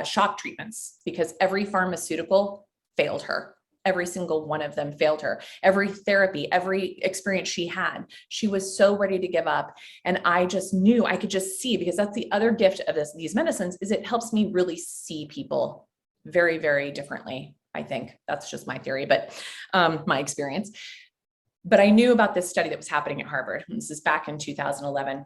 shock treatments, because every pharmaceutical failed her. every single one of them failed her. Every therapy, every experience she had, she was so ready to give up. And I just knew, I could just see, because that's the other gift of these medicines, is it helps me really see people very, very differently. I think that's just my theory, but my experience. But I knew about this study that was happening at Harvard. This is back in 2011.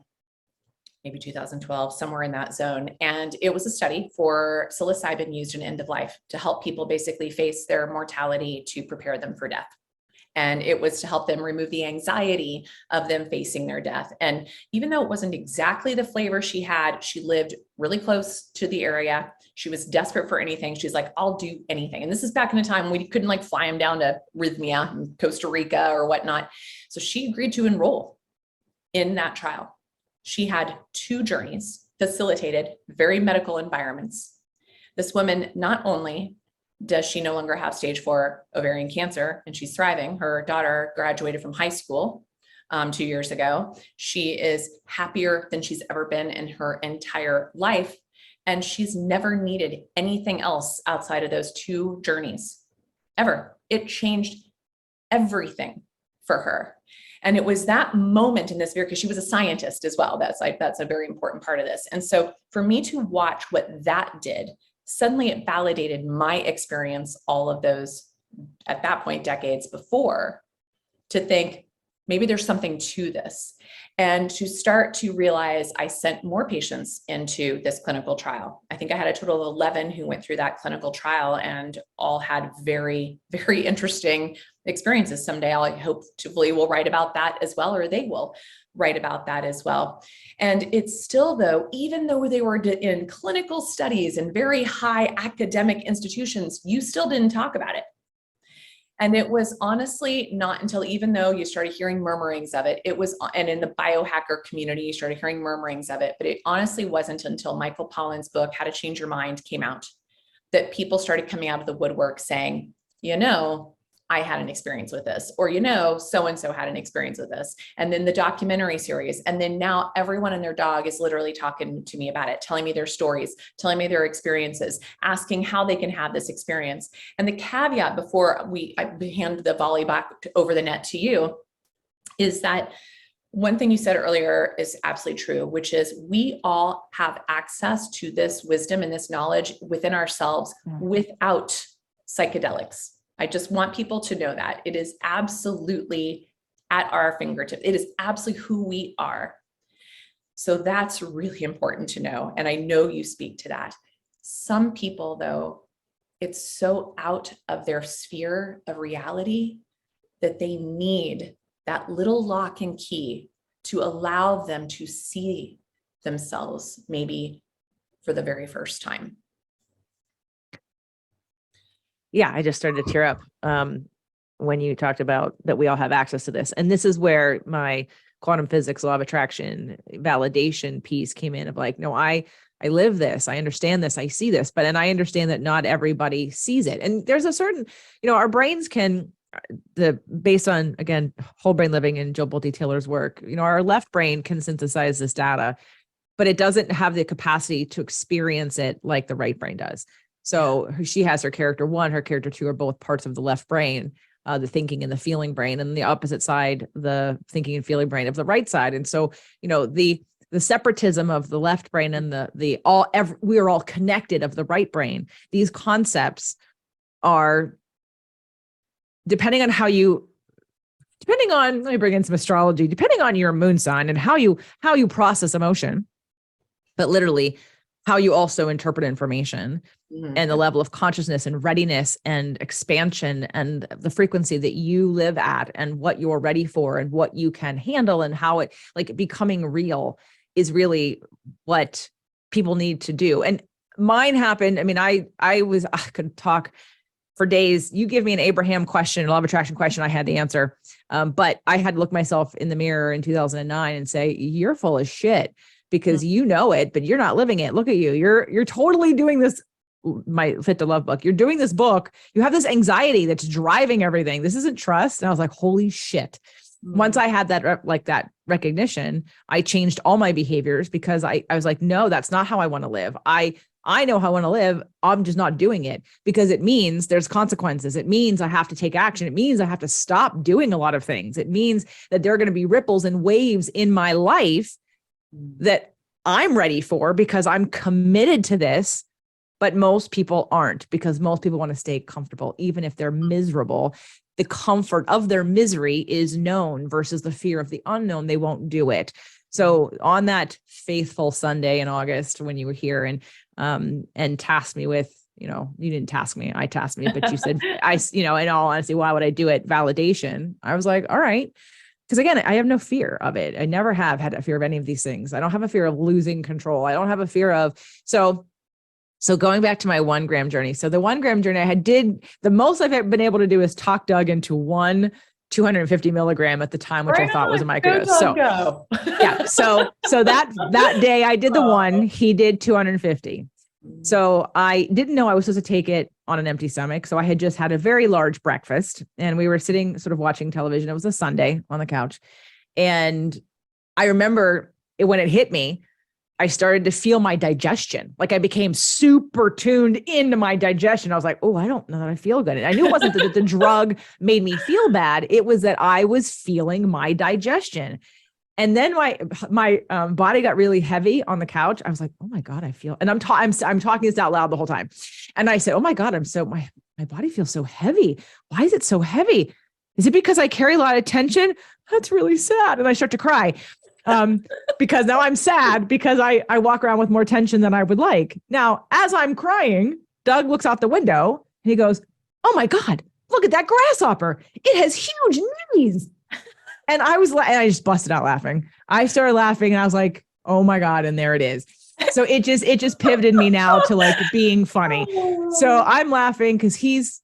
Maybe 2012, somewhere in that zone. And it was a study for psilocybin used in end of life to help people basically face their mortality to prepare them for death. And it was to help them remove the anxiety of them facing their death. And even though it wasn't exactly the flavor she had, she lived really close to the area. She was desperate for anything. She's like, I'll do anything. And this is back in a time when we couldn't like fly them down to Rhythmia in Costa Rica or whatnot. So she agreed to enroll in that trial. She had 2 journeys, facilitated, very medical environments. This woman, not only does she no longer have stage 4 ovarian cancer and she's thriving, her daughter graduated from high school 2 years ago. She is happier than she's ever been in her entire life. And she's never needed anything else outside of those 2 journeys, ever. It changed everything for her. And it was that moment in this, because she was a scientist as well. That's a very important part of this. And so for me to watch what that did, suddenly it validated my experience, all of those, at that point, decades before, to think maybe there's something to this. And to start to realize, I sent more patients into this clinical trial. I think I had a total of 11 who went through that clinical trial and all had very, very interesting experiences. Someday I hopefully will write about that as well, or they will write about that as well. And it's still, though, even though they were in clinical studies and very high academic institutions, you still didn't talk about it. And it was honestly not until, even though you started hearing murmurings of it, and in the biohacker community, you started hearing murmurings of it, but it honestly wasn't until Michael Pollan's book, How to Change Your Mind, came out, that people started coming out of the woodwork saying, I had an experience with this, or, so-and-so had an experience with this. And then the documentary series. And then now everyone and their dog is literally talking to me about it, telling me their stories, telling me their experiences, asking how they can have this experience. And the caveat before I hand the volley back over the net to you is that one thing you said earlier is absolutely true, which is we all have access to this wisdom and this knowledge within ourselves without psychedelics. I just want people to know that it is absolutely at our fingertips. It is absolutely who we are. So that's really important to know. And I know you speak to that. Some people, though, it's so out of their sphere of reality that they need that little lock and key to allow them to see themselves maybe for the very first time. Yeah, I just started to tear up when you talked about that we all have access to this. And this is where my quantum physics, law of attraction, validation piece came in of like, no, I live this, I understand this, I see this, and I understand that not everybody sees it. And there's a certain, our brains can, based on, again, whole brain living and Joe Bolte-Taylor's work, our left brain can synthesize this data, but it doesn't have the capacity to experience it like the right brain does. So she has her character 1, her character 2 are both parts of the left brain, the thinking and the feeling brain, and the opposite side, the thinking and feeling brain of the right side. And so, the separatism of the left brain and we are all connected of the right brain. These concepts are, depending on, let me bring in some astrology, depending on your moon sign and how you process emotion, but literally how you also interpret information and the level of consciousness and readiness and expansion and the frequency that you live at and what you're ready for and what you can handle and how it, like, becoming real is really what people need to do. And mine happened. I mean, I could talk for days. You give me an Abraham question, law of attraction question, I had the answer. But I had to look myself in the mirror in 2009 and say, you're full of shit. Because you know it, but you're not living it. Look at you. You're totally doing this. My Fit to Love book. You're doing this book. You have this anxiety that's driving everything. This isn't trust. And I was like, holy shit. Once I had that recognition, I changed all my behaviors because I was like, no, that's not how I want to live. I I know how I want to live. I'm just not doing it because it means there's consequences. It means I have to take action. It means I have to stop doing a lot of things. It means that there are going to be ripples and waves in my life that I'm ready for because I'm committed to this. But most people aren't, because most people want to stay comfortable, even if they're miserable. The comfort of their misery is known versus the fear of the unknown. They won't do it. So on that faithful Sunday in August, when you were here and tasked me with, you didn't task me, I tasked me, but you said, in all honesty, why would I do it? Validation. I was like, all right. Because again, I have no fear of it. I never have had a fear of any of these things. I don't have a fear of losing control. I don't have a fear of, so going back to my 1 gram journey. So the 1 gram journey the most I've been able to do is talk Doug into one 250 milligram at the time, which I thought was a microdose. So that day I did the 1, he did 250. So I didn't know I was supposed to take it on an empty stomach. So I had just had a very large breakfast and we were sitting sort of watching television. It was a Sunday on the couch. And I remember when it hit me, I started to feel my digestion. Like I became super tuned into my digestion. I was like, oh, I don't know that I feel good. And I knew it wasn't that the drug made me feel bad. It was that I was feeling my digestion. And then my body got really heavy on the couch. I was like, oh my God, I feel, and I'm talking this out loud the whole time. And I said, oh my God, my body feels so heavy. Why is it so heavy? Is it because I carry a lot of tension? That's really sad. And I start to cry. Because now I'm sad because I walk around with more tension than I would like. Now, as I'm crying, Doug looks out the window and he goes, oh my God, look at that grasshopper. It has huge knees. And I just busted out laughing. I started laughing and I was like, oh my God. And there it is. So it just pivoted me now to like being funny. So I'm laughing because he's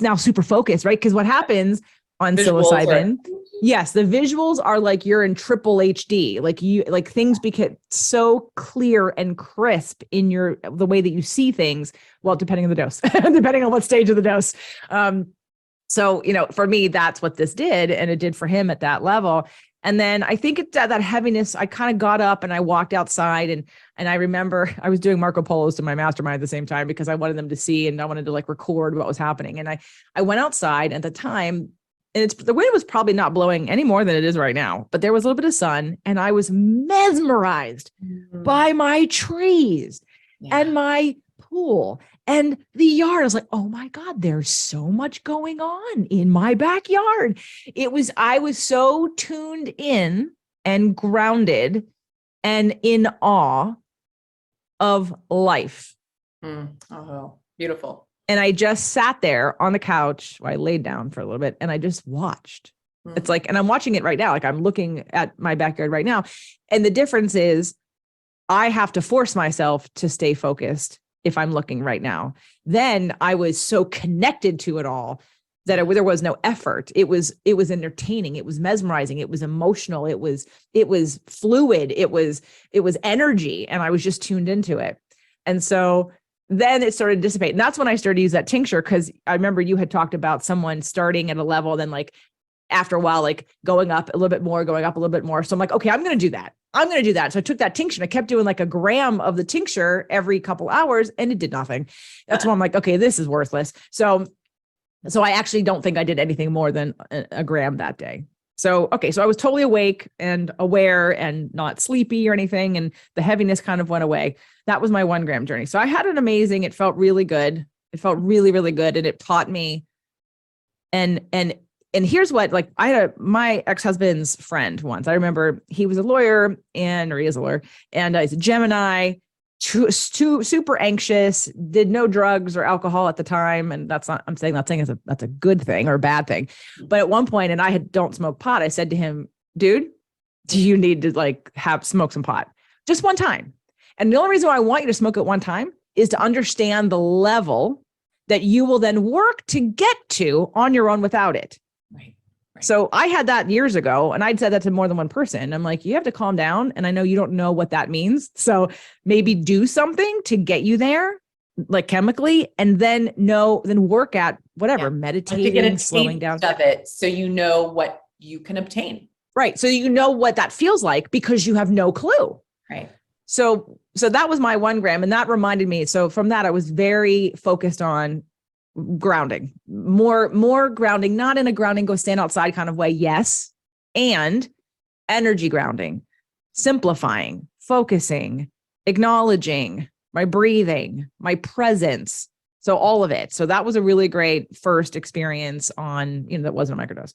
now super focused, right? Because what happens on psilocybin, yes, the visuals are like you're in triple HD, like things become so clear and crisp in the way that you see things. Well, depending on the dose, depending on what stage of the dose. So, for me, that's what this did. And it did for him at that level. And then I think that heaviness, I kind of got up and I walked outside and I remember I was doing Marco Polos to my mastermind at the same time because I wanted them to see and I wanted to like record what was happening. And I went outside at the time. And the wind was probably not blowing any more than it is right now, but there was a little bit of sun and I was mesmerized by my trees and my pool and the yard. I was like, oh my God, there's so much going on in my backyard. I was so tuned in and grounded and in awe of life. Oh, beautiful. And I just sat there on the couch. I laid down for a little bit and I just watched. It's like, and I'm watching it right now. Like I'm looking at my backyard right now. And the difference is I have to force myself to stay focused if I'm looking right now. Then I was so connected to it all that there was no effort. It was entertaining. It was mesmerizing. It was emotional. It was fluid. It was energy. And I was just tuned into it. And so then it started to dissipate. And that's when I started to use that tincture. Cause I remember you had talked about someone starting at a level, then like after a while, like going up a little bit more, going up a little bit more. So I'm like, okay, I'm going to do that. So I took that tincture and I kept doing like a gram of the tincture every couple hours and it did nothing. That's when I'm like, okay, this is worthless. So I actually don't think I did anything more than a gram that day. So, okay. So I was totally awake and aware and not sleepy or anything. And the heaviness kind of went away. That was my 1 gram journey. So I had it amazing. It felt really good. It felt really, really good. And it taught me. And here's what, like I had my ex-husband's friend once. I remember he was a lawyer or he is a lawyer and he's a Gemini, super anxious, did no drugs or alcohol at the time. And that's not saying that's a good thing or a bad thing. But at one point, and don't smoke pot, I said to him, dude, do you need to like smoke some pot? Just one time. And the only reason why I want you to smoke it one time is to understand the level that you will then work to get to on your own without it. Right. So I had that years ago and I'd said that to more than one person. I'm like, you have to calm down. And I know you don't know what that means. So maybe do something to get you there, like chemically, and then work at whatever, meditating, to get a slowing down of it. So you know what you can obtain. Right. So you know what that feels like because you have no clue. Right. So that was my 1 gram. And that reminded me. So from that, I was very focused on grounding, more grounding, not in a grounding, go stand outside kind of way. Yes. And energy grounding, simplifying, focusing, acknowledging my breathing, my presence. So all of it. So that was a really great first experience on, that wasn't a microdose.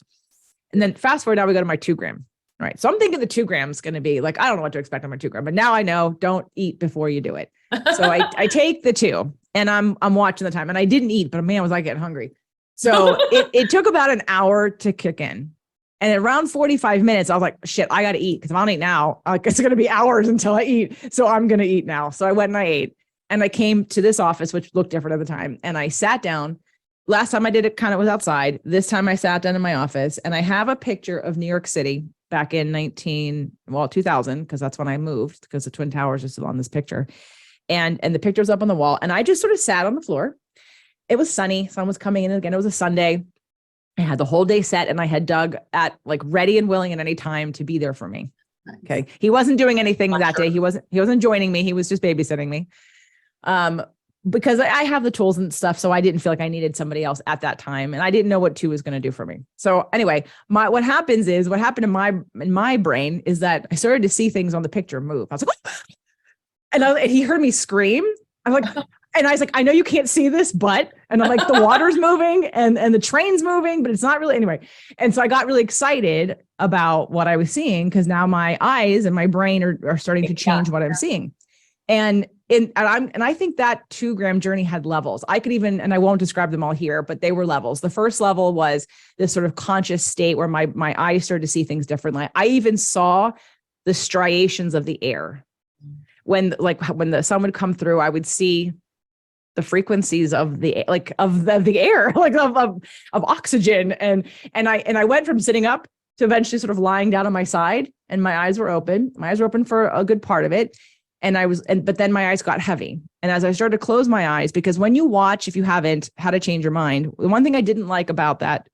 And then fast forward, now we go to my 2 gram. Right. So I'm thinking the 2 grams is going to be like, I don't know what to expect on my 2 gram, but now I know, don't eat before you do it. So I take the 2 and I'm watching the time, and I didn't eat, but man, was I getting hungry. So it took about an hour to kick in. And around 45 minutes, I was like, shit, I got to eat. Cause if I don't eat now, it's going to be hours until I eat. So I'm going to eat now. So I went and I ate, and I came to this office, which looked different at the time. And I sat down. Last time I did it kind of was outside. This time I sat down in my office, and I have a picture of New York City back in 2000, because that's when I moved, because the Twin Towers are still on this picture. And the picture was up on the wall. And I just sort of sat on the floor. It was sunny. Sun was coming in again. It was a Sunday. I had the whole day set, and I had Doug at like ready and willing at any time to be there for me. Okay. He wasn't doing anything that day. He wasn't joining me. He was just babysitting me. Because I have the tools and stuff. So I didn't feel like I needed somebody else at that time. And I didn't know what 2 was going to do for me. So anyway, what happened in my brain is that I started to see things on the picture move. I was like, and he heard me scream. I'm like, and I was like, I know you can't see this, but, and I'm like, the water's moving and the train's moving, but it's not really anyway. And so I got really excited about what I was seeing, because now my eyes and my brain are starting to change what I'm seeing. And I think that 2 gram journey had levels. I could even, and I won't describe them all here, but they were levels. The first level was this sort of conscious state where my eyes started to see things differently. I even saw the striations of the air. When the sun would come through, I would see the frequencies of the air, like of oxygen. And I went from sitting up to eventually sort of lying down on my side, and my eyes were open. My eyes were open for a good part of it. But then my eyes got heavy. And as I started to close my eyes, because when you watch, if you haven't, How to Change Your Mind, the one thing I didn't like about that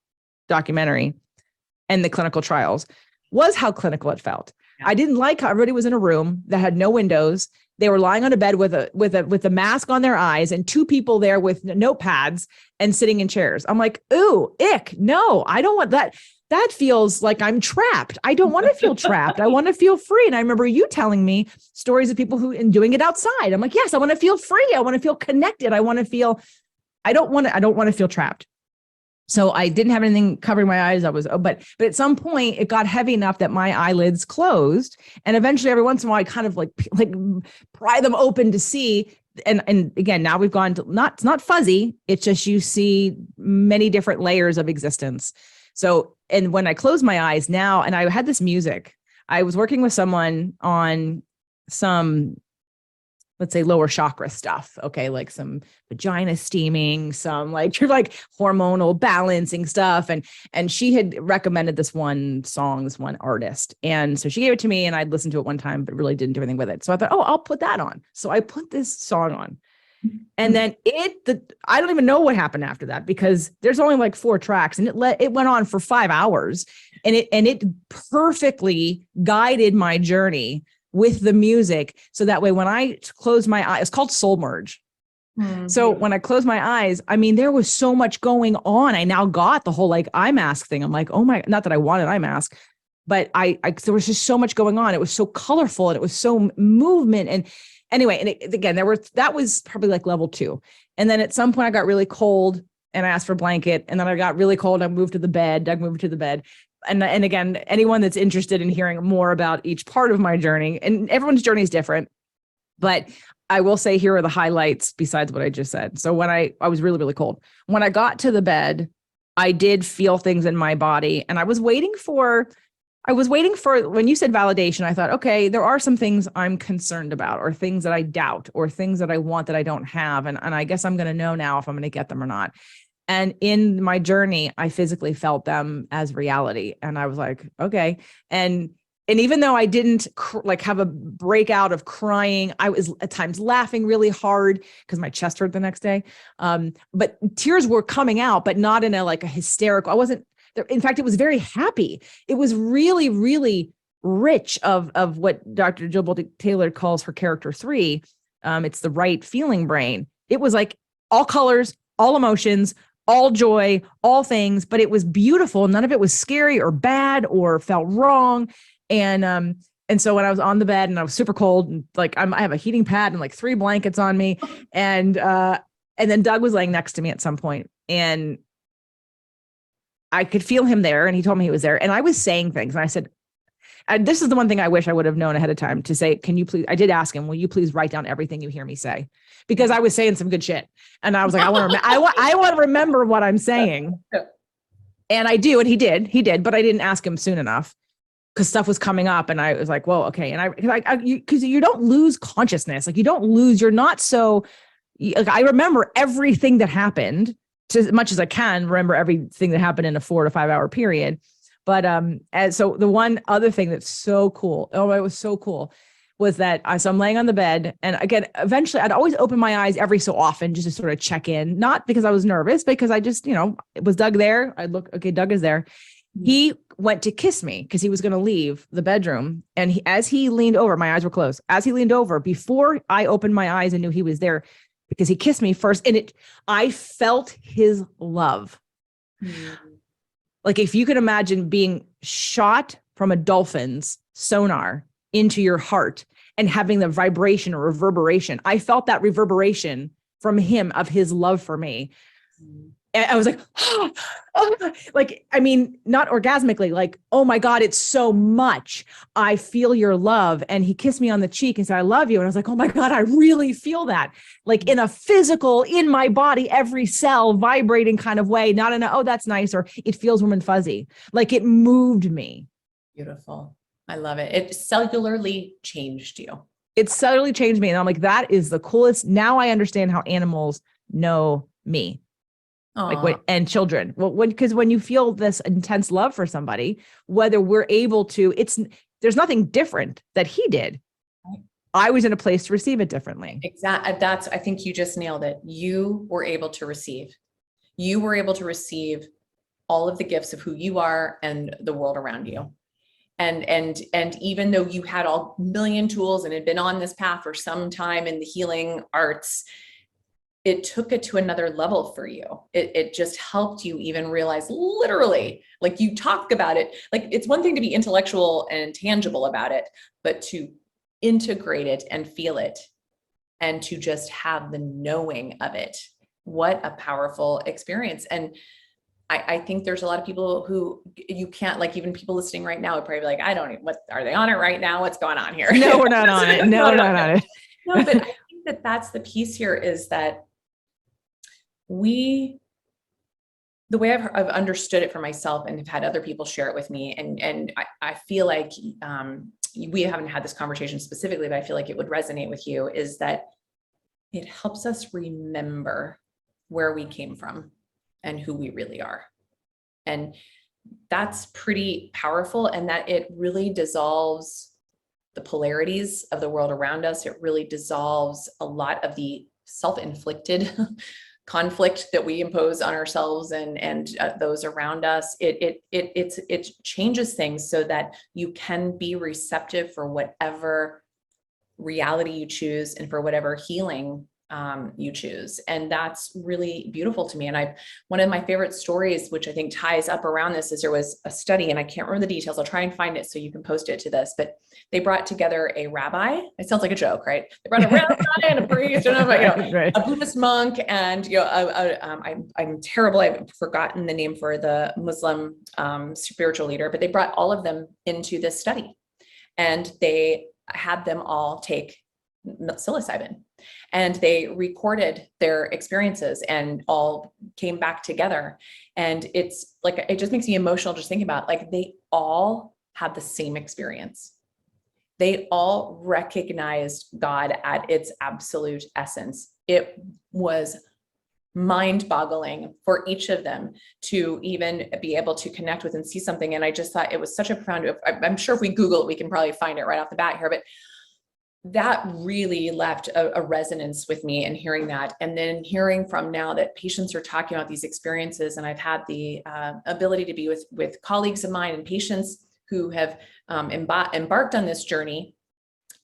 documentary and the clinical trials was how clinical it felt. Yeah. I didn't like how everybody was in a room that had no windows. They were lying on a bed with a mask on their eyes, and 2 people there with notepads and sitting in chairs. I'm like, ooh, ick. No, I don't want that. That feels like I'm trapped. I don't want to feel trapped. I want to feel free. And I remember you telling me stories of people and doing it outside. I'm like, yes, I want to feel free. I want to feel connected. I don't want to feel trapped. So I didn't have anything covering my eyes. But at some point it got heavy enough that my eyelids closed. And eventually every once in a while I kind of like pry them open to see. And again, now we've gone to it's not fuzzy. It's just, you see many different layers of existence. So, and when I close my eyes now, and I had this music, I was working with someone on some, let's say, lower chakra stuff. Okay. Like some vagina steaming, some like hormonal balancing stuff. And she had recommended this one song, this one artist. And so she gave it to me, and I'd listened to it one time, but really didn't do anything with it. So I thought, I'll put that on. So I put this song on. And then I don't even know what happened after that, because there's only like 4 tracks, and it went on for 5 hours, and it perfectly guided my journey with the music. So that way, when I closed my eyes, it's called soul merge. Mm-hmm. So when I closed my eyes, I mean, there was so much going on. I now got the whole like eye mask thing. I'm like, oh my, not that I wanted eye mask, but there was just so much going on. It was so colorful, and it was so movement. And anyway, and again, that was probably like level 2. And then at some point I got really cold, and I asked for a blanket, and then I got really cold. I moved to the bed. Doug moved to the bed. And again, anyone that's interested in hearing more about each part of my journey, and everyone's journey is different, but I will say, here are the highlights besides what I just said. So when I was really, really cold, when I got to the bed, I did feel things in my body, and I was waiting for, when you said validation, I thought, okay, there are some things I'm concerned about, or things that I doubt, or things that I want that I don't have. And I guess I'm going to know now if I'm going to get them or not. And in my journey, I physically felt them as reality. And I was like, okay. And even though I didn't have a breakout of crying, I was at times laughing really hard because my chest hurt the next day. But tears were coming out, but not in a hysterical, I wasn't there. In fact, it was very happy. It was really, really rich of what Dr. Jill Bolte Taylor calls her character 3. It's the right feeling brain. It was like all colors, all emotions, all joy, all things, but it was beautiful. None of it was scary or bad or felt wrong. And so when I was on the bed and I was super cold and like I have a heating pad and like 3 blankets on me, and then Doug was laying next to me at some point, and I could feel him there, and he told me he was there, and I was saying things, and I said, and this is the one thing I wish I would have known ahead of time to say, can you please, I did ask him, will you please write down everything you hear me say? Because I was saying some good shit. And I was like, I want to remember what I'm saying. And I do. And he did, but I didn't ask him soon enough because stuff was coming up. And I was like, well, okay. And because you don't lose consciousness. Like you don't lose, you're not so, like I remember everything that happened to as much as I can remember everything that happened in a 4 to 5 hour period. But and so the one other thing that's so cool, oh, it was so cool, was that so I'm laying on the bed, and again, eventually I'd always open my eyes every so often just to sort of check in, not because I was nervous, because I just, was Doug there? I'd look, okay, Doug is there. He went to kiss me because he was going to leave the bedroom, and as he leaned over, my eyes were closed. As he leaned over, before I opened my eyes and knew he was there, because he kissed me first, and I felt his love. Like if you could imagine being shot from a dolphin's sonar into your heart and having the vibration or reverberation, I felt that reverberation from him of his love for me. And I was like, like, I mean, not orgasmically, like, oh my God, it's so much. I feel your love. And he kissed me on the cheek and said, I love you. And I was like, oh my God, I really feel that, like in a physical, in my body, every cell vibrating kind of way, not in a, oh, that's nice, or it feels warm and fuzzy. Like it moved me. Beautiful. I love it. It cellularly changed you. It cellularly changed me. And I'm like, that is the coolest. Now I understand how animals know me. Like and children. Well, because when you feel this intense love for somebody, whether we're able to, there's nothing different that he did. I was in a place to receive it differently. Exactly. I think you just nailed it. You were able to receive. You were able to receive all of the gifts of who you are and the world around you. And even though you had a million tools and had been on this path for some time in the healing arts, it took it to another level for you. It just helped you even realize, literally, like you talk about it, like it's one thing to be intellectual and tangible about it, but to integrate it and feel it and to just have the knowing of it. What a powerful experience. And I think there's a lot of people who you can't, like even people listening right now would probably be like, I don't even, what are they on it right now? What's going on here? No, we're not on it. No, we're not on it. No, but I think that that's the piece here, is that the way I've understood it for myself and have had other people share it with me. And I feel like we haven't had this conversation specifically, but I feel like it would resonate with you, is that it helps us remember where we came from and who we really are. And that's pretty powerful, and that it really dissolves the polarities of the world around us. It really dissolves a lot of the self-inflicted conflict that we impose on ourselves and those around us. It changes things so that you can be receptive for whatever reality you choose and for whatever healing you choose. And that's really beautiful to me. And one of my favorite stories, which I think ties up around this, is there was a study, and I can't remember the details. I'll try and find it so you can post it to this, but they brought together a rabbi. It sounds like a joke, right? They brought a rabbi and a priest and Right. a Buddhist monk, and I'm terrible. I've forgotten the name for the Muslim spiritual leader, but they brought all of them into this study, and they had them all take psilocybin, and they recorded their experiences and all came back together. And it's like, it just makes me emotional just thinking about, like, they all had the same experience. They all recognized God at its absolute essence. It was mind-boggling for each of them to even be able to connect with and see something. And I just thought it was such a profound, I'm sure if we Google it, we can probably find it right off the bat here, but that really left a resonance with me, and hearing that, and then hearing from now that patients are talking about these experiences. And I've had the ability to be with colleagues of mine and patients who have embarked on this journey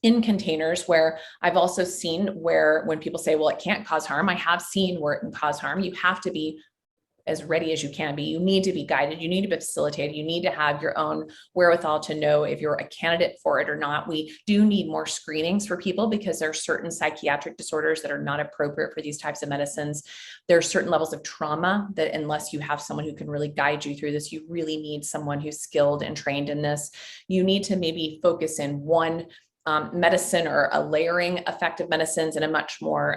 in containers, where I've also seen where when people say, well, it can't cause harm, I have seen where it can cause harm. You have to be as ready as you can be. You need to be guided. You need to be facilitated. You need to have your own wherewithal to know if you're a candidate for it or not. We do need more screenings for people because there are certain psychiatric disorders that are not appropriate for these types of medicines. There are certain levels of trauma that unless you have someone who can really guide you through this, you really need someone who's skilled and trained in this. You need to maybe focus in one medicine or a layering effect of medicines and a much more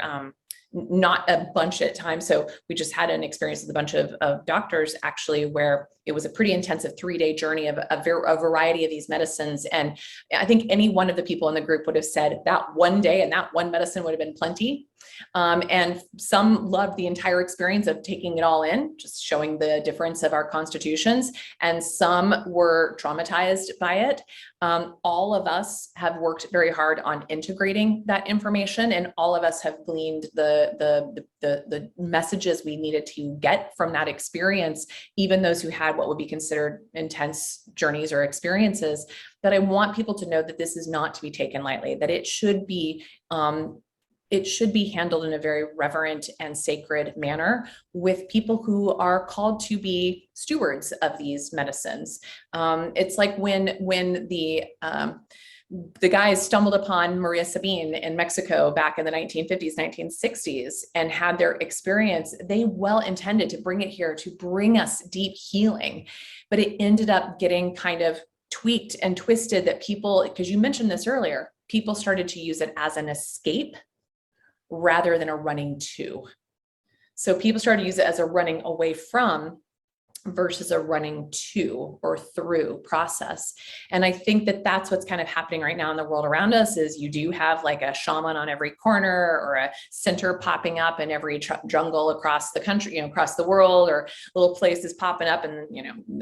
not a bunch at times. So we just had an experience with a bunch of doctors actually, where it was a pretty intensive 3-day journey of a variety of these medicines. And I think any one of the people in the group would have said that one day and that one medicine would have been plenty. And some loved the entire experience of taking it all in, just showing the difference of our constitutions. And some were traumatized by it. All of us have worked very hard on integrating that information, and all of us have gleaned the messages we needed to get from that experience, even those who had what would be considered intense journeys or experiences. But I want people to know that this is not to be taken lightly, that it should be handled in a very reverent and sacred manner with people who are called to be stewards of these medicines. It's like when the guys stumbled upon Maria Sabine in Mexico back in the 1950s, 1960s, and had their experience. They well intended to bring it here to bring us deep healing, but it ended up getting kind of tweaked and twisted that people, because you mentioned this earlier, people started to use it as an escape rather than a running to. So people started to use it as a running away from versus a running to or through process. And I think that that's what's kind of happening right now in the world around us. Is you do have like a shaman on every corner or a center popping up in every jungle across the country, across the world, or little places popping up in,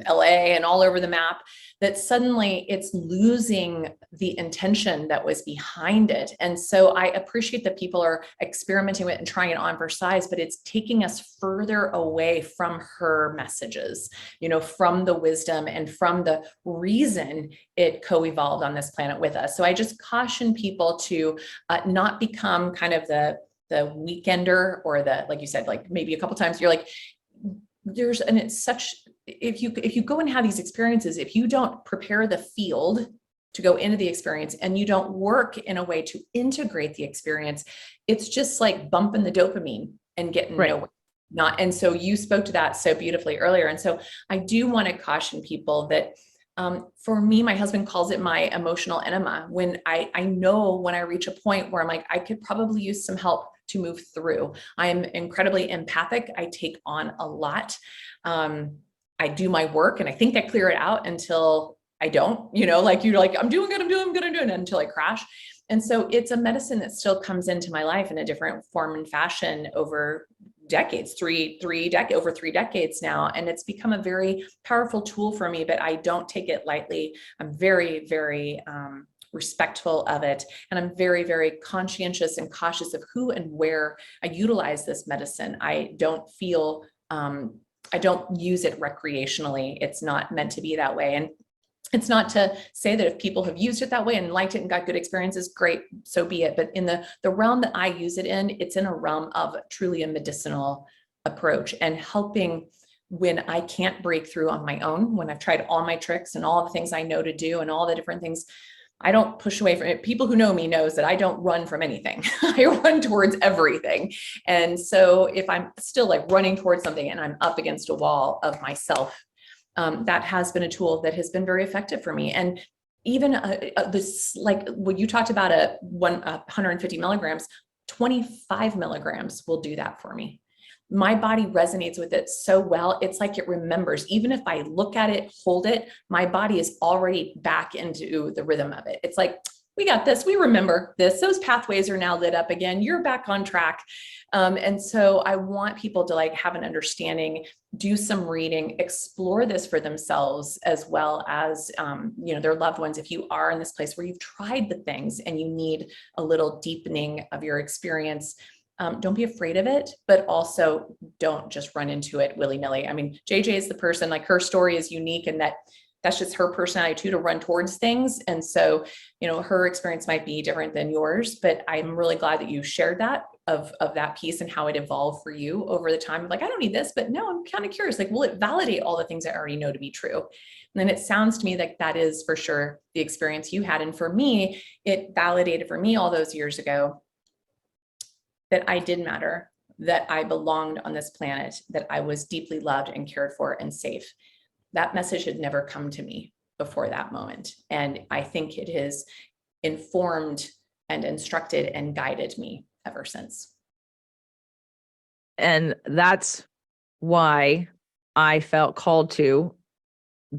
LA and all over the map, that suddenly it's losing the intention that was behind it. And so I appreciate that people are experimenting with it and trying it on for size, but it's taking us further away from her messages, from the wisdom and from the reason it co-evolved on this planet with us. So I just caution people to not become kind of the weekender or the, like you said, like maybe a couple times you're like, it's such, if you go and have these experiences, if you don't prepare the field to go into the experience and you don't work in a way to integrate the experience, it's just like bumping the dopamine and getting nowhere. And so you spoke to that so beautifully earlier. And so I do want to caution people that for me, my husband calls it my emotional enema. When I know when I reach a point where I'm like, I could probably use some help to move through. I am incredibly empathic. I take on a lot. I do my work and I think I clear it out until I don't, like you're like, I'm doing good, I'm doing it until I crash. And so it's a medicine that still comes into my life in a different form and fashion over decades, over 3 decades now. And it's become a very powerful tool for me, but I don't take it lightly. I'm very, very respectful of it. And I'm very, very conscientious and cautious of who and where I utilize this medicine. I don't use it recreationally. It's not meant to be that way. And it's not to say that if people have used it that way and liked it and got good experiences, great, so be it. But in the realm that I use it in, it's in a realm of truly a medicinal approach and helping when I can't break through on my own, when I've tried all my tricks and all the things I know to do and all the different things. I don't push away from it. People who know me knows that I don't run from anything. I run towards everything. And so if I'm still like running towards something and I'm up against a wall of myself, that has been a tool that has been very effective for me. And even this, like when you talked about 150 milligrams, 25 milligrams will do that for me. My body resonates with it so well. It's like it remembers. Even if I look at it, hold it, my body is already back into the rhythm of it. It's like, we got this, we remember this, those pathways are now lit up again, you're back on track. And so I want people to like have an understanding, do some reading, explore this for themselves, as well as, their loved ones. If you are in this place where you've tried the things and you need a little deepening of your experience, don't be afraid of it, but also don't just run into it willy-nilly. I mean, JJ is the person, like her story is unique in that that's just her personality too, to run towards things. And so, her experience might be different than yours, but I'm really glad that you shared that of that piece and how it evolved for you over the time. Like, I don't need this, but no, I'm kind of curious, like, will it validate all the things I already know to be true? And then it sounds to me like that is for sure the experience you had. And for me, it validated for me all those years ago that I did matter, that I belonged on this planet, that I was deeply loved and cared for and safe. That message had never come to me before that moment. And I think it has informed and instructed and guided me ever since. And that's why I felt called to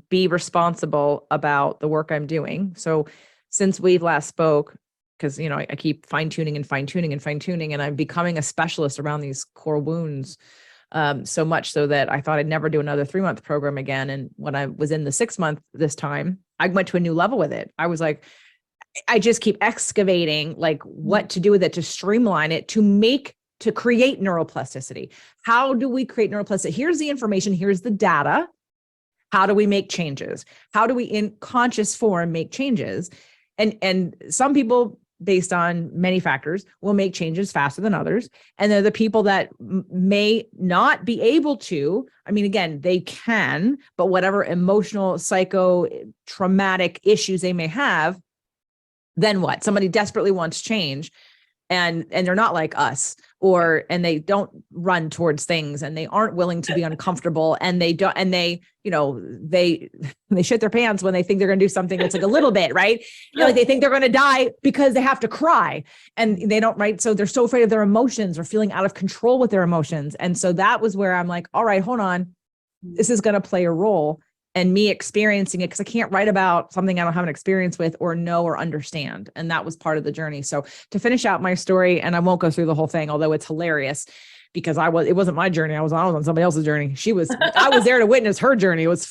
be responsible about the work I'm doing. So since we've last spoke, because, I keep fine tuning, and I'm becoming a specialist around these core wounds. So much so that I thought I'd never do another 3-month program again. And when I was in the 6-month this time, I went to a new level with it. I was like, I just keep excavating like what to do with it, to streamline it, to create neuroplasticity. How do we create neuroplasticity? Here's the information. Here's the data. How do we make changes? How do we in conscious form make changes? And some people, based on many factors, will make changes faster than others. And they're the people that may not be able to. I mean, again, they can, but whatever emotional, psycho, traumatic issues they may have, then what? Somebody desperately wants change, and they're not like us, and they don't run towards things, and they aren't willing to be uncomfortable, and they shit their pants when they think they're going to do something that's like a little bit, right? Like they think they're going to die because they have to cry, and they don't, right? So they're so afraid of their emotions or feeling out of control with their emotions. And so that was where I'm like, all right, hold on. This is going to play a role. And me experiencing it, because I can't write about something I don't have an experience with or know or understand. And that was part of the journey. So to finish out my story, and I won't go through the whole thing, although it's hilarious, because it wasn't my journey. I was on somebody else's journey. I was there to witness her journey. It was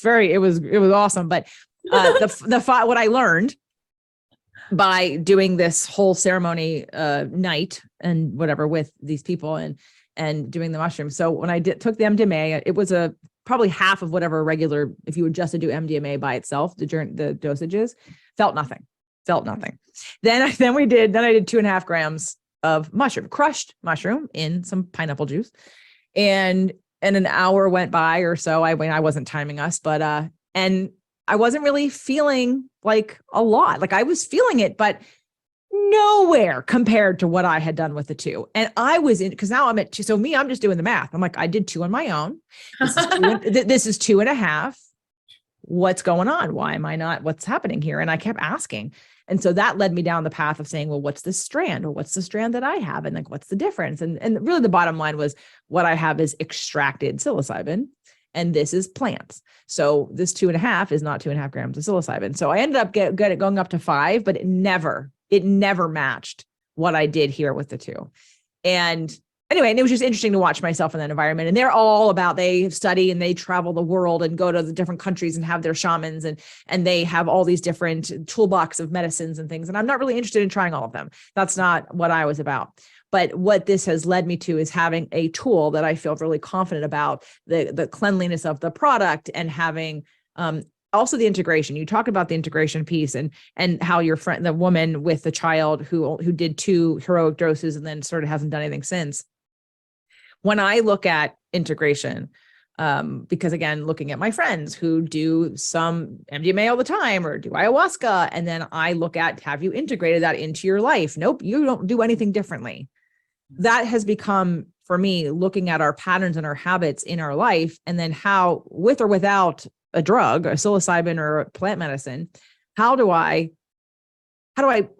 awesome. But what I learned by doing this whole ceremony night and whatever with these people and doing the mushrooms. So when I took the MDMA, it was probably half of whatever regular, if you were just to do MDMA by itself, the dosages, felt nothing. Then I did 2.5 grams of crushed mushroom in some pineapple juice. And an hour went by or so. I wasn't timing us, but, and I wasn't really feeling like a lot. Like I was feeling it, but nowhere compared to what I had done with the 2. And I was because now I'm at 2. So I'm just doing the math. I'm like, I did 2 on my own. This is 2.5. What's going on? Why am I not? What's happening here? And I kept asking. And so that led me down the path of saying, well, what's this strand? Or what's the strand that I have? And like, what's the difference? And really the bottom line was what I have is extracted psilocybin. And this is plants. So this 2.5 is not 2.5 grams of psilocybin. So I ended up going up to 5, but it never matched what I did here with the 2. And anyway, and it was just interesting to watch myself in that environment. And they're all about, they study and they travel the world and go to the different countries and have their shamans, and they have all these different toolbox of medicines and things. And I'm not really interested in trying all of them. That's not what I was about. But what this has led me to is having a tool that I feel really confident about, the cleanliness of the product, and having also the integration. You talk about the integration piece and how your friend, the woman with the child who did 2 heroic doses and then sort of hasn't done anything since. When I look at integration, because again, looking at my friends who do some MDMA all the time or do ayahuasca, and then I look at, have you integrated that into your life? Nope, you don't do anything differently. That has become, for me, looking at our patterns and our habits in our life, and then how, with or without a drug, a psilocybin or a plant medicine, how do I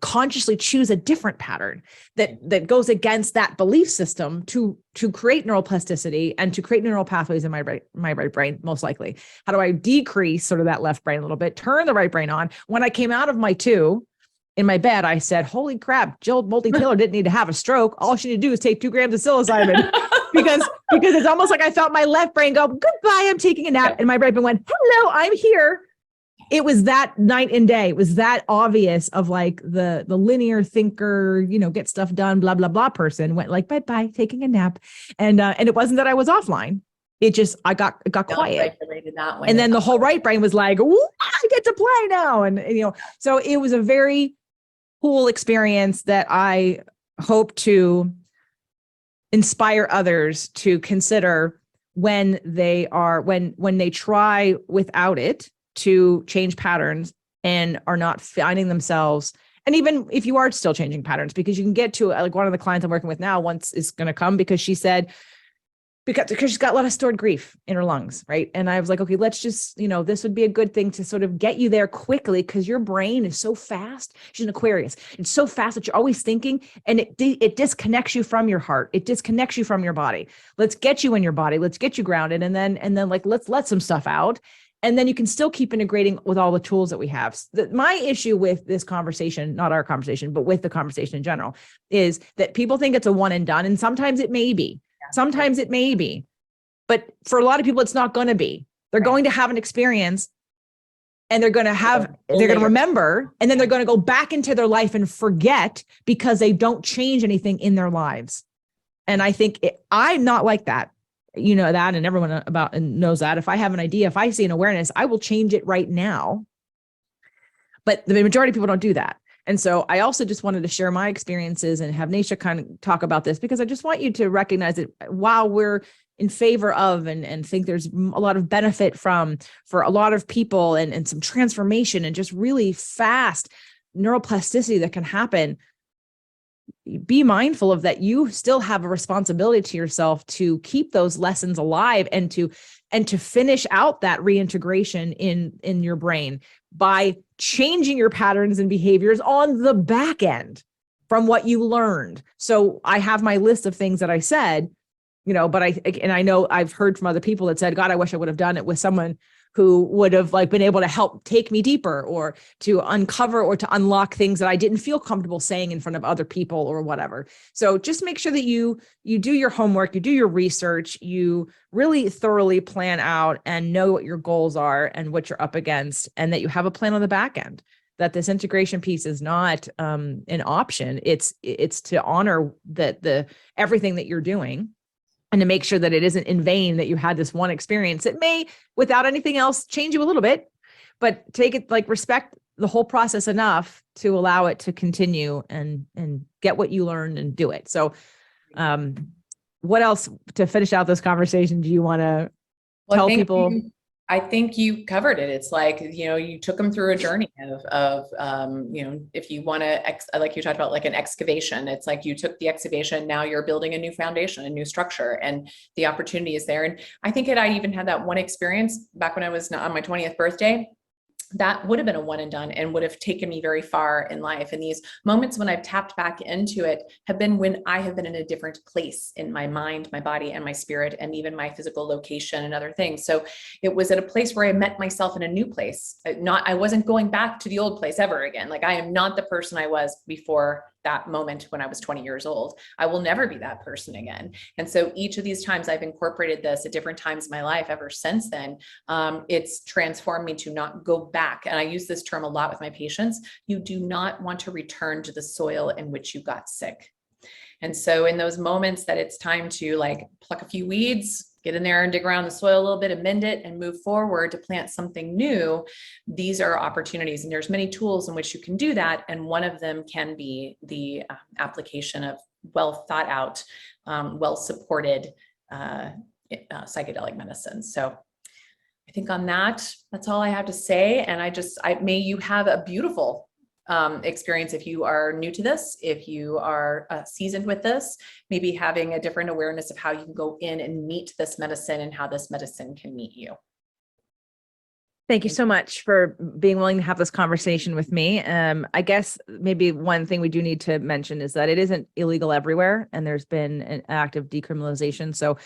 consciously choose a different pattern that goes against that belief system to create neuroplasticity and to create neural pathways in my right brain, most likely? How do I decrease sort of that left brain a little bit, turn the right brain on? When I came out of my 2 in my bed, I said, holy crap, Jill Bolte-Taylor didn't need to have a stroke. All she needed to do is take 2 grams of psilocybin. because it's almost like I felt my left brain go, goodbye, I'm taking a nap. And my right brain went, hello, I'm here. It was that night and day. It was that obvious of like the linear thinker, get stuff done, blah, blah, blah person went like, bye-bye, taking a nap. And it wasn't that I was offline. it got quiet. Regulated that one. And then the whole right brain was like, "Ooh, I get to play now." And, so it was a very cool experience that I hope to inspire others to consider when they try without it to change patterns and are not finding themselves. And even if you are still changing patterns, because you can get to, like, one of the clients I'm working with now once is going to come because she said, because she's got a lot of stored grief in her lungs, right? And I was like, okay, let's just, this would be a good thing to sort of get you there quickly, because your brain is so fast. She's an Aquarius. It's so fast that you're always thinking, and it disconnects you from your heart. It disconnects you from your body. Let's get you in your body. Let's get you grounded. And then like, let's let some stuff out. And then you can still keep integrating with all the tools that we have. My issue with this conversation, not our conversation, but with the conversation in general, is that people think it's a one and done. And sometimes it may be. Sometimes it may be, but for a lot of people, it's not going to be. They're going to have an experience, and they're going to remember, and then they're going to go back into their life and forget because they don't change anything in their lives. And I think I'm not like that, that, and everyone knows that. If I have an idea, if I see an awareness, I will change it right now. But the majority of people don't do that. And so I also just wanted to share my experiences and have Naisha kind of talk about this, because I just want you to recognize that while we're in favor of and think there's a lot of benefit for a lot of people and some transformation and just really fast neuroplasticity that can happen, be mindful of that. You still have a responsibility to yourself to keep those lessons alive and to finish out that reintegration in your brain by changing your patterns and behaviors on the back end from what you learned. So I have my list of things that I said, but I know I've heard from other people that said, God, I wish I would have done it with someone who would have been able to help take me deeper, or to uncover or to unlock things that I didn't feel comfortable saying in front of other people or whatever. So just make sure that you do your homework, you do your research, you really thoroughly plan out and know what your goals are and what you're up against, and that you have a plan on the back end, that this integration piece is not an option. It's to honor the everything that you're doing, and to make sure that it isn't in vain that you had this one experience that may, without anything else, change you a little bit, but take it, respect the whole process enough to allow it to continue and get what you learned and do it. So what else to finish out this conversation do you want to tell people? I think you covered it. It's like, you took them through a journey of if you want to, like you talked about, like an excavation, it's like you took the excavation, now you're building a new foundation, a new structure, and the opportunity is there. And I think I even had that one experience back when I was on my 20th birthday. That would have been a one and done and would have taken me very far in life. And these moments when I've tapped back into it have been when I have been in a different place in my mind, my body, and my spirit, and even my physical location and other things. So it was at a place where I met myself in a new place. I wasn't going back to the old place ever again. Like, I am not the person I was before that moment when I was 20 years old. I will never be that person again. And so each of these times I've incorporated this at different times in my life ever since then. It's transformed me to not go back. And I use this term a lot with my patients. You do not want to return to the soil in which you got sick. And so in those moments that it's time to pluck a few weeds, get in there and dig around the soil a little bit, amend it, and move forward to plant something new, these are opportunities. And there's many tools in which you can do that. And one of them can be the application of well thought out, well supported psychedelic medicine. So I think on that's all I have to say. And may you have a beautiful experience if you are new to this, if you are seasoned with this, maybe having a different awareness of how you can go in and meet this medicine and how this medicine can meet you. Thank you so much for being willing to have this conversation with me. I guess maybe one thing we do need to mention is that it isn't illegal everywhere, and there's been an active decriminalization. So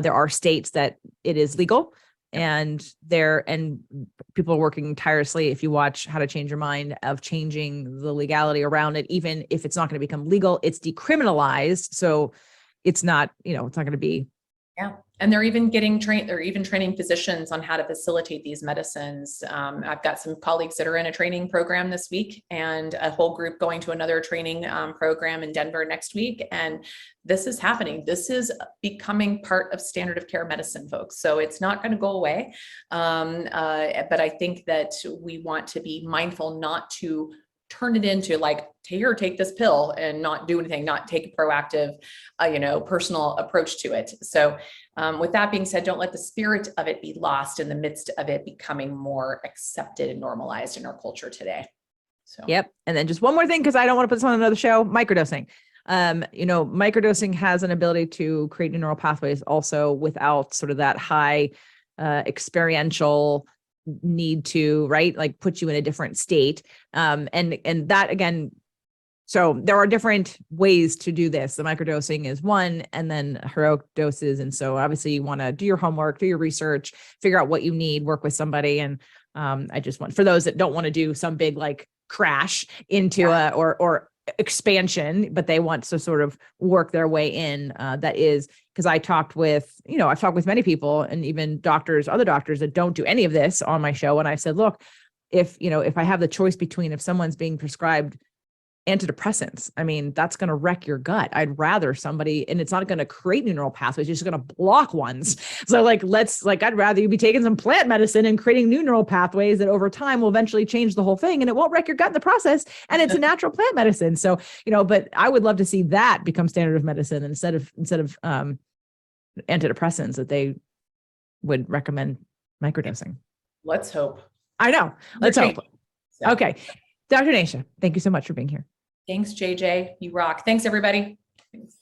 there are states that it is legal. And people are working tirelessly, if you watch How to Change Your Mind, of changing the legality around it. Even if it's not going to become legal, it's decriminalized. So it's not, it's not going to be Yeah. And they're even getting trained, they're even training physicians on how to facilitate these medicines. I've got some colleagues that are in a training program this week and a whole group going to another training program in Denver next week. And this is happening. This is becoming part of standard of care medicine, folks. So it's not going to go away. But I think that we want to be mindful not to turn it into like, take this pill and not do anything, not take a proactive, personal approach to it. So with that being said, don't let the spirit of it be lost in the midst of it becoming more accepted and normalized in our culture today. So, yep. And then just one more thing, because I don't want to put this on another show, microdosing. Microdosing has an ability to create new neural pathways also without sort of that high experiential need to, right, like put you in a different state. And that again, so there are different ways to do this. The microdosing is one, and then heroic doses. And so obviously you want to do your homework, do your research, figure out what you need, work with somebody. And I just want, for those that don't want to do some big like crash into or expansion, but they want to sort of work their way in. That is because I've talked with many people and even other doctors that don't do any of this on my show. And I said, look, if I have the choice between if someone's being prescribed antidepressants, I mean, that's going to wreck your gut. I'd rather somebody, and it's not going to create new neural pathways, it's just going to block ones. So I'd rather you be taking some plant medicine and creating new neural pathways that over time will eventually change the whole thing, and it won't wreck your gut in the process. And it's a natural plant medicine. So, but I would love to see that become standard of medicine instead of antidepressants, that they would recommend microdosing. Let's hope. I know. Let's hope. So. Okay. Dr. Naisha, thank you so much for being here. Thanks, JJ. You rock. Thanks, everybody. Thanks.